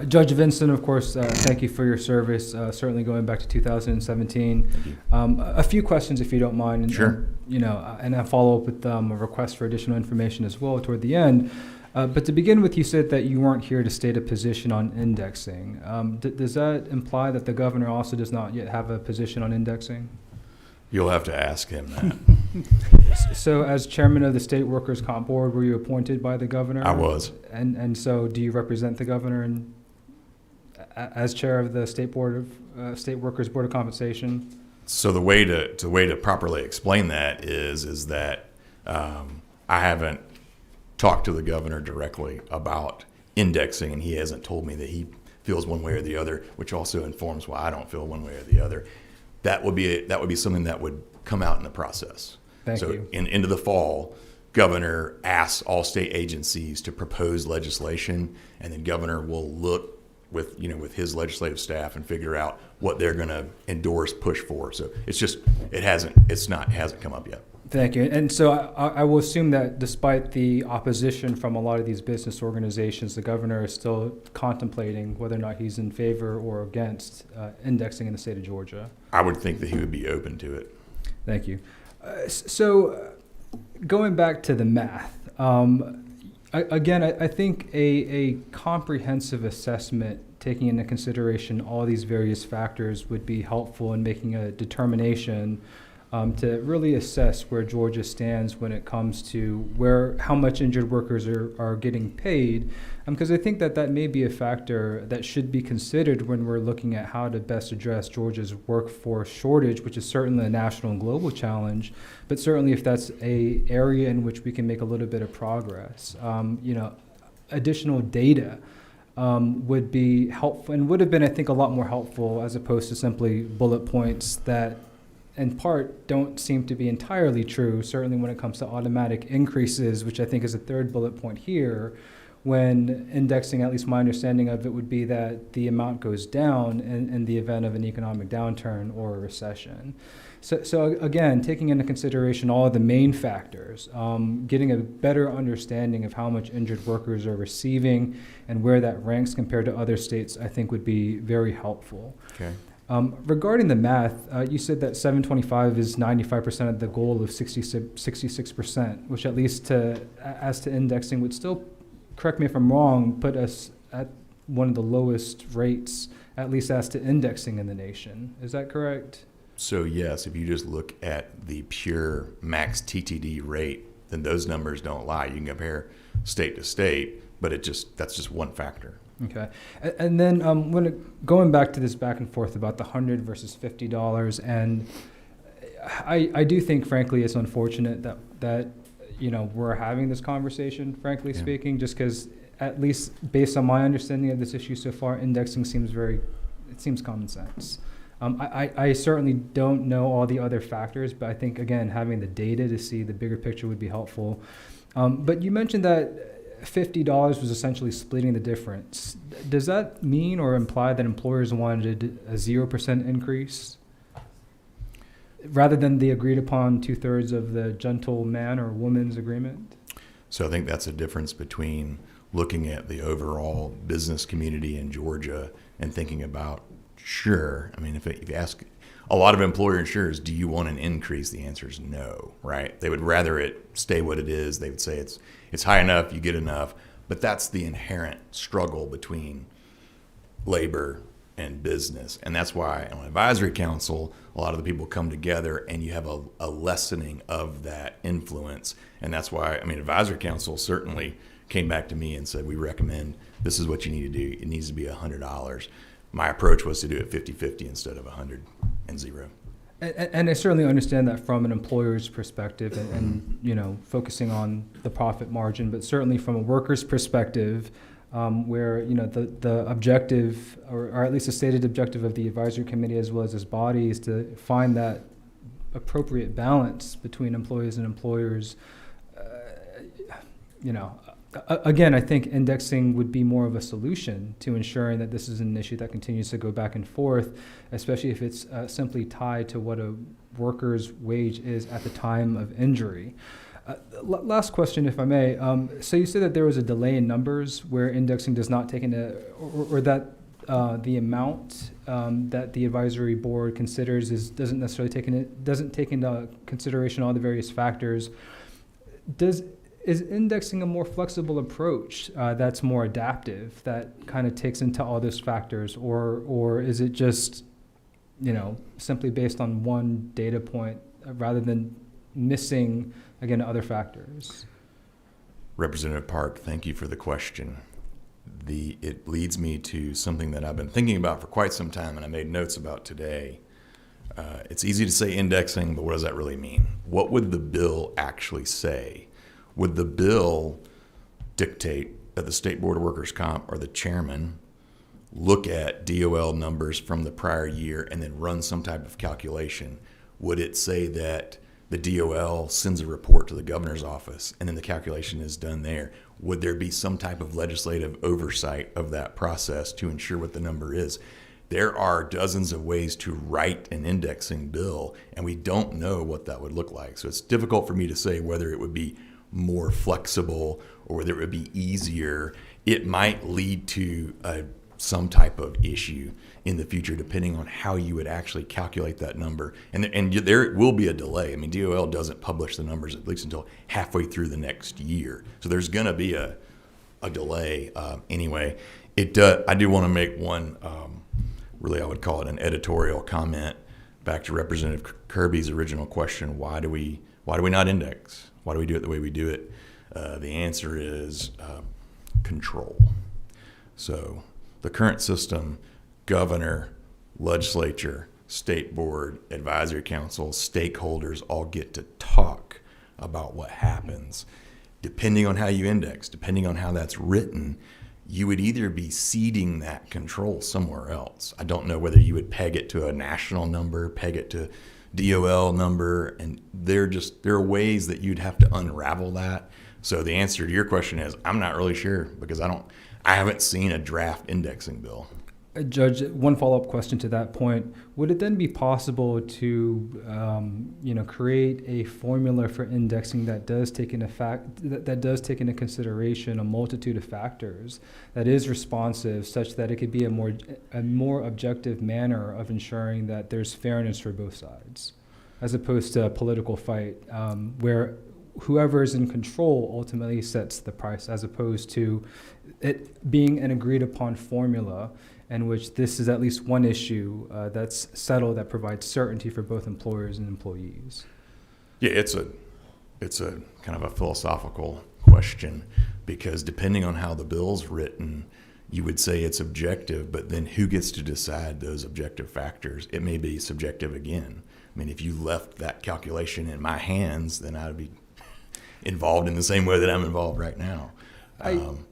Judge Vinson, of course, thank you for your service, certainly going back to 2017. A few questions, if you don't mind. And, sure. And I follow up with a request for additional information as well toward the end. But to begin with, you said that you weren't here to state a position on indexing. Does that imply that the governor also does not yet have a position on indexing? You'll have to ask him that. So as chairman of the State Workers' Comp Board, were you appointed by the governor? I was. And so do you represent the governor as chair of the State Workers Board of Compensation? So the way to properly explain that is that I haven't talked to the governor directly about indexing, and he hasn't told me that he feels one way or the other, which also informs why I don't feel one way or the other. That would be something that would come out in the process. Thank you. Into the fall, governor asks all state agencies to propose legislation, and then governor will look with his legislative staff and figure out what they're going to endorse, push for. So it hasn't come up yet. Thank you. And so I will assume that despite the opposition from a lot of these business organizations, the governor is still contemplating whether or not he's in favor or against indexing in the state of Georgia. I would think that he would be open to it. Thank you. So going back to the math, I think a comprehensive assessment taking into consideration all these various factors would be helpful in making a determination to really assess where Georgia stands when it comes to how much injured workers are getting paid, because I think that may be a factor that should be considered when we're looking at how to best address Georgia's workforce shortage, which is certainly a national and global challenge, but certainly if that's an area in which we can make a little bit of progress. Additional data would be helpful, and would have been, I think, a lot more helpful as opposed to simply bullet points that in part don't seem to be entirely true, certainly when it comes to automatic increases, which I think is a third bullet point here, when indexing, at least my understanding of it would be that the amount goes down in the event of an economic downturn or a recession. So again, taking into consideration all of the main factors, getting a better understanding of how much injured workers are receiving and where that ranks compared to other states, I think would be very helpful. Okay. Regarding the math, you said that 725 is 95% of the goal of 66%, which at least as to indexing would still, correct me if I'm wrong, put us at one of the lowest rates, at least as to indexing in the nation. Is that correct? So yes, if you just look at the pure max TTD rate, then those numbers don't lie. You can compare state to state, but that's just one factor. Okay. And then going back to this back and forth about the $100 versus $50, and I do think, frankly, it's unfortunate that we're having this conversation, frankly speaking, just because, at least based on my understanding of this issue so far, indexing seems common sense. I certainly don't know all the other factors, but I think, again, having the data to see the bigger picture would be helpful. But you mentioned that $50 was essentially splitting the difference. Does that mean or imply that employers wanted a 0% increase rather than the agreed upon 2/3 of the gentleman or woman's agreement? So I think that's a difference between looking at the overall business community in Georgia and thinking about, sure, I mean, if you ask a lot of employer insurers, do you want an increase? The answer is no, right? They would rather it stay what it is. They would say it's high enough, you get enough. But that's the inherent struggle between labor and business. And that's why on advisory council, a lot of the people come together and you have a lessening of that influence. And that's why, advisory council certainly came back to me and said, we recommend this is what you need to do. It needs to be $100. My approach was to do it 50-50 instead of 100 and 0. And I certainly understand that from an employer's perspective and focusing on the profit margin, but certainly from a worker's perspective, where the objective, or at least the stated objective of the advisory committee as well as this body, is to find that appropriate balance between employees and employers. Again, I think indexing would be more of a solution to ensuring that this is an issue that continues to go back and forth, especially if it's simply tied to what a worker's wage is at the time of injury. Last question, if I may. So you said that there was a delay in numbers where indexing does not take into, or that the amount that the advisory board considers doesn't take into consideration all the various factors. Is indexing a more flexible approach that's more adaptive, that kind of takes into all those factors, or is it just, simply based on one data point rather than missing, again, other factors? Representative Park, thank you for the question. It leads me to something that I've been thinking about for quite some time, and I made notes about today. It's easy to say indexing, but what does that really mean? What would the bill actually say? Would the bill dictate that the State Board of Workers' Comp or the chairman look at DOL numbers from the prior year and then run some type of calculation? Would it say that the DOL sends a report to the governor's office and then the calculation is done there? Would there be some type of legislative oversight of that process to ensure what the number is? There are dozens of ways to write an indexing bill, and we don't know what that would look like. So it's difficult for me to say whether it would be more flexible or whether it would be easier. It might lead to some type of issue in the future, depending on how you would actually calculate that number. And there will be a delay. DOL doesn't publish the numbers at least until halfway through the next year. So there's going to be a delay anyway. I do want to make one, really I would call it an editorial comment back to Representative Kirby's original question. Why do we not index? Why do we do it the way we do it? The answer is control. So the current system, governor, legislature, state board, advisory council, stakeholders all get to talk about what happens. Depending on how you index, depending on how that's written, you would either be ceding that control somewhere else. I don't know whether you would peg it to a national number, peg it to DOL number, and there are ways that you'd have to unravel that. So the answer to your question is, I'm not really sure, because I haven't seen a draft indexing bill. Judge, one follow-up question to that point. Would it then be possible to, create a formula for indexing that does take into consideration a multitude of factors, that is responsive, such that it could be a more objective manner of ensuring that there's fairness for both sides, as opposed to a political fight where whoever is in control ultimately sets the price, as opposed to it being an agreed upon formula in which this is at least one issue that's settled, that provides certainty for both employers and employees? Yeah, it's a kind of a philosophical question, because depending on how the bill's written, you would say it's objective, but then who gets to decide those objective factors? It may be subjective again. I mean, if you left that calculation in my hands, then I'd be involved in the same way that I'm involved right now.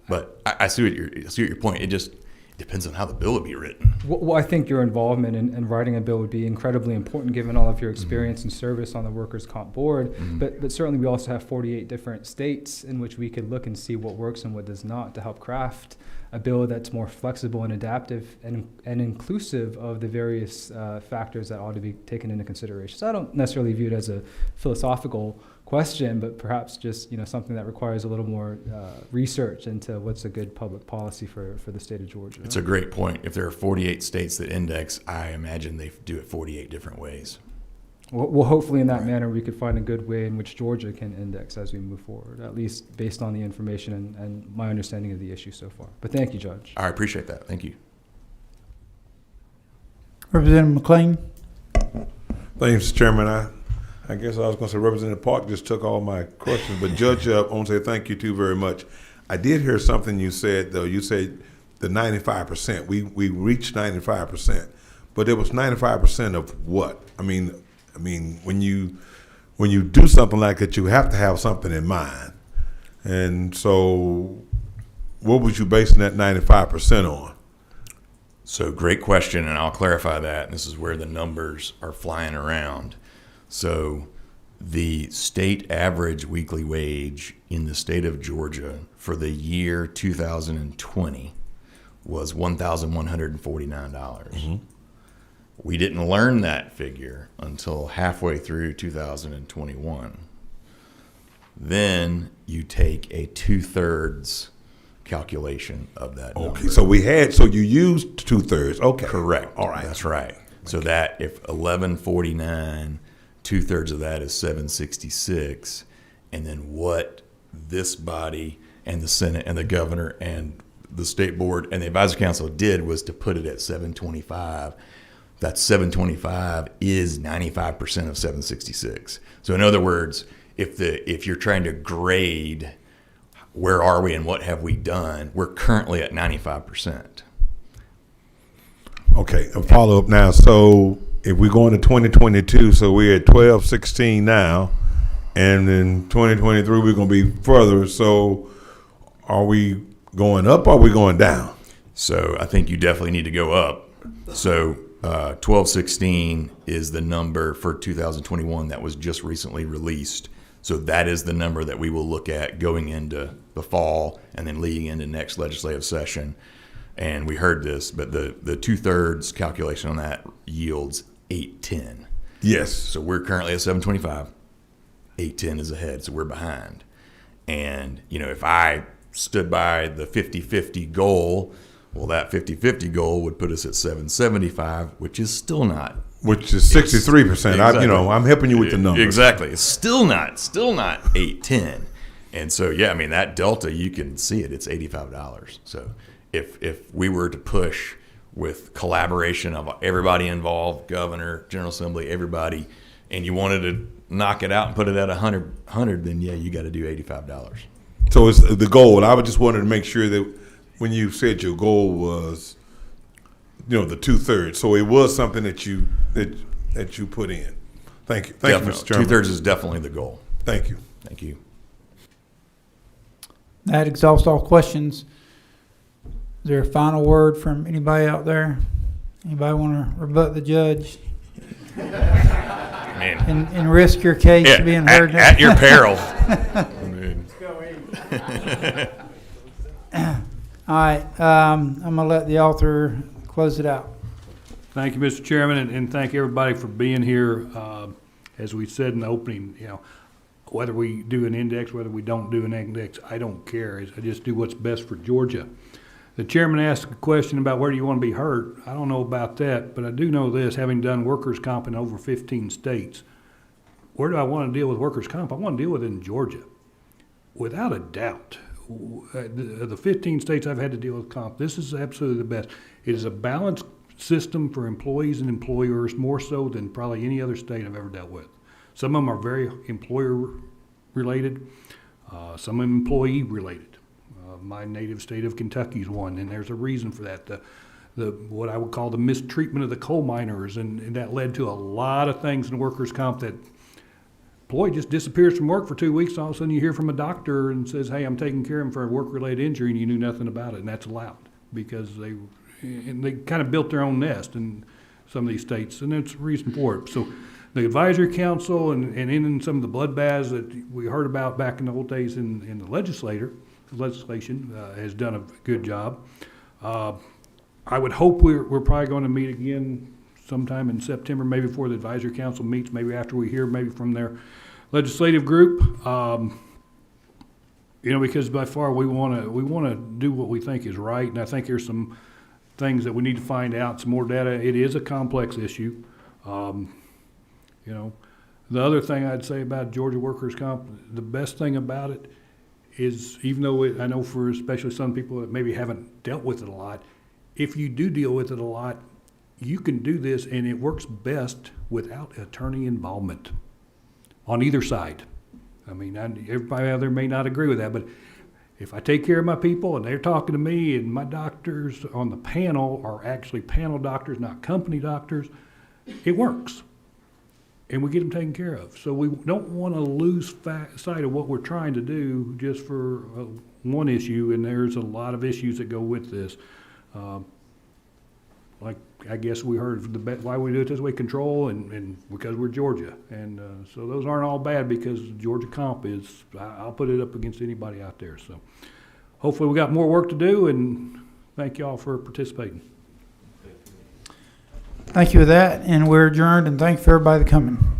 But I see what your point. It just depends on how the bill would be written. Well, I think your involvement in writing a bill would be incredibly important, given all of your experience and service on the Workers' Comp Board. But certainly we also have 48 different states in which we could look and see what works and what does not, to help craft a bill that's more flexible and adaptive and inclusive of the various factors that ought to be taken into consideration. So I don't necessarily view it as a philosophical question, but perhaps just something that requires a little more research into what's a good public policy for the state of Georgia. It's a great point. If there are 48 states that index, I imagine they do it 48 different ways. Well, hopefully in that manner we could find a good way in which Georgia can index as we move forward, at least based on the information and my understanding of the issue so far. But thank you, Judge. I appreciate that. Thank you. Representative McLean. Thank you, Mr. Chairman. I guess I was going to say Representative Park just took all my questions, but Judge, I want to say thank you too very much. I did hear something you said, though. You said the 95%. We reached 95%, but it was 95% of what? I mean, when you do something like that, you have to have something in mind. And so, what was you basing that 95% on? So, great question, and I'll clarify that. And this is where the numbers are flying around. So the state average weekly wage in the state of Georgia for the year 2020 was $1,149. We didn't learn that figure until halfway through 2021. Then you take a 2/3 calculation of that number. Okay, so you used 2/3. Okay. Correct. All right. That's right. So that if 1149, 2/3 of that is 766, and then what this body and the Senate and the governor and the state board and the advisory council did was to put it at 725. That 725 is 95% of 766. So in other words, if you're trying to grade where are we and what have we done, we're currently at 95%. Okay, a follow up now. So if we go into 2022, so we're at 1216 now, and in 2023 we're going to be further. So are we going up or are we going down? So I think you definitely need to go up. So 1216 is the number for 2021 that was just recently released. So that is the number that we will look at going into the fall and then leading into next legislative session. And we heard this, but the 2/3 calculation on that yields 810. Yes. So we're currently at 725. 810 is ahead, so we're behind. And, if I stood by the 50-50 goal, well, that 50-50 goal would put us at 775, which is still not. Which is 63%. Exactly. I'm helping you with the numbers. Exactly. It's still not 810. And so, that delta, you can see it. It's $85. So if we were to push with collaboration of everybody involved, governor, General Assembly, everybody, and you wanted to knock it out and put it at 100, then you got to do $85. So it's the goal. I just wanted to make sure that when you said your goal was, the 2/3, so it was something that you put in. Thank you. Thank you, Mr. Chairman. 2/3 is definitely the goal. Thank you. Thank you. That exhausts all questions. there a final word from anybody out there? Anybody want to rebut the judge Man. and risk your case being heard? At your peril. All right, I'm going to let the author close it out. Thank you, Mr. Chairman, and thank everybody for being here. As we said in the opening, whether we do an index, whether we don't do an index, I don't care. I just do what's best for Georgia. The chairman asked a question about where do you want to be hurt. I don't know about that, but I do know this, having done workers' comp in over 15 states, where do I want to deal with workers' comp? I want to deal with it in Georgia. Without a doubt, the 15 states I've had to deal with comp, this is absolutely the best. It is a balanced system for employees and employers, more so than probably any other state I've ever dealt with. Some of them are very employer related, some employee related. My native state of Kentucky is one, and there's a reason for that. The what I would call the mistreatment of the coal miners, and that led to a lot of things in workers' comp that employee just disappears from work for 2 weeks, and all of a sudden you hear from a doctor and says, hey, I'm taking care of him for a work-related injury, and you knew nothing about it, and that's allowed because they kind of built their own nest in some of these states, and that's the reason for it. So the advisory council and in some of the bloodbaths that we heard about back in the old days in the legislation has done a good job. I would hope we're probably going to meet again sometime in September, maybe before the advisory council meets, maybe after we hear maybe from their legislative group. Because by far we want to do what we think is right, and I think there's some things that we need to find out, some more data. It is a complex issue. The other thing I'd say about Georgia workers' comp, the best thing about it is, even though I know for especially some people that maybe haven't dealt with it a lot, if you do deal with it a lot, you can do this, and it works best without attorney involvement on either side. I mean, everybody out there may not agree with that, but if I take care of my people and they're talking to me, and my doctors on the panel are actually panel doctors, not company doctors, it works. And we get them taken care of. So we don't want to lose sight of what we're trying to do just for one issue, and there's a lot of issues that go with this. Like I guess we heard why we do it this way, control, and because we're Georgia. And so those aren't all bad, because Georgia comp is, I'll put it up against anybody out there. So hopefully we got more work to do, and thank y'all for participating. Thank you for that, and we're adjourned, and thank you for everybody coming.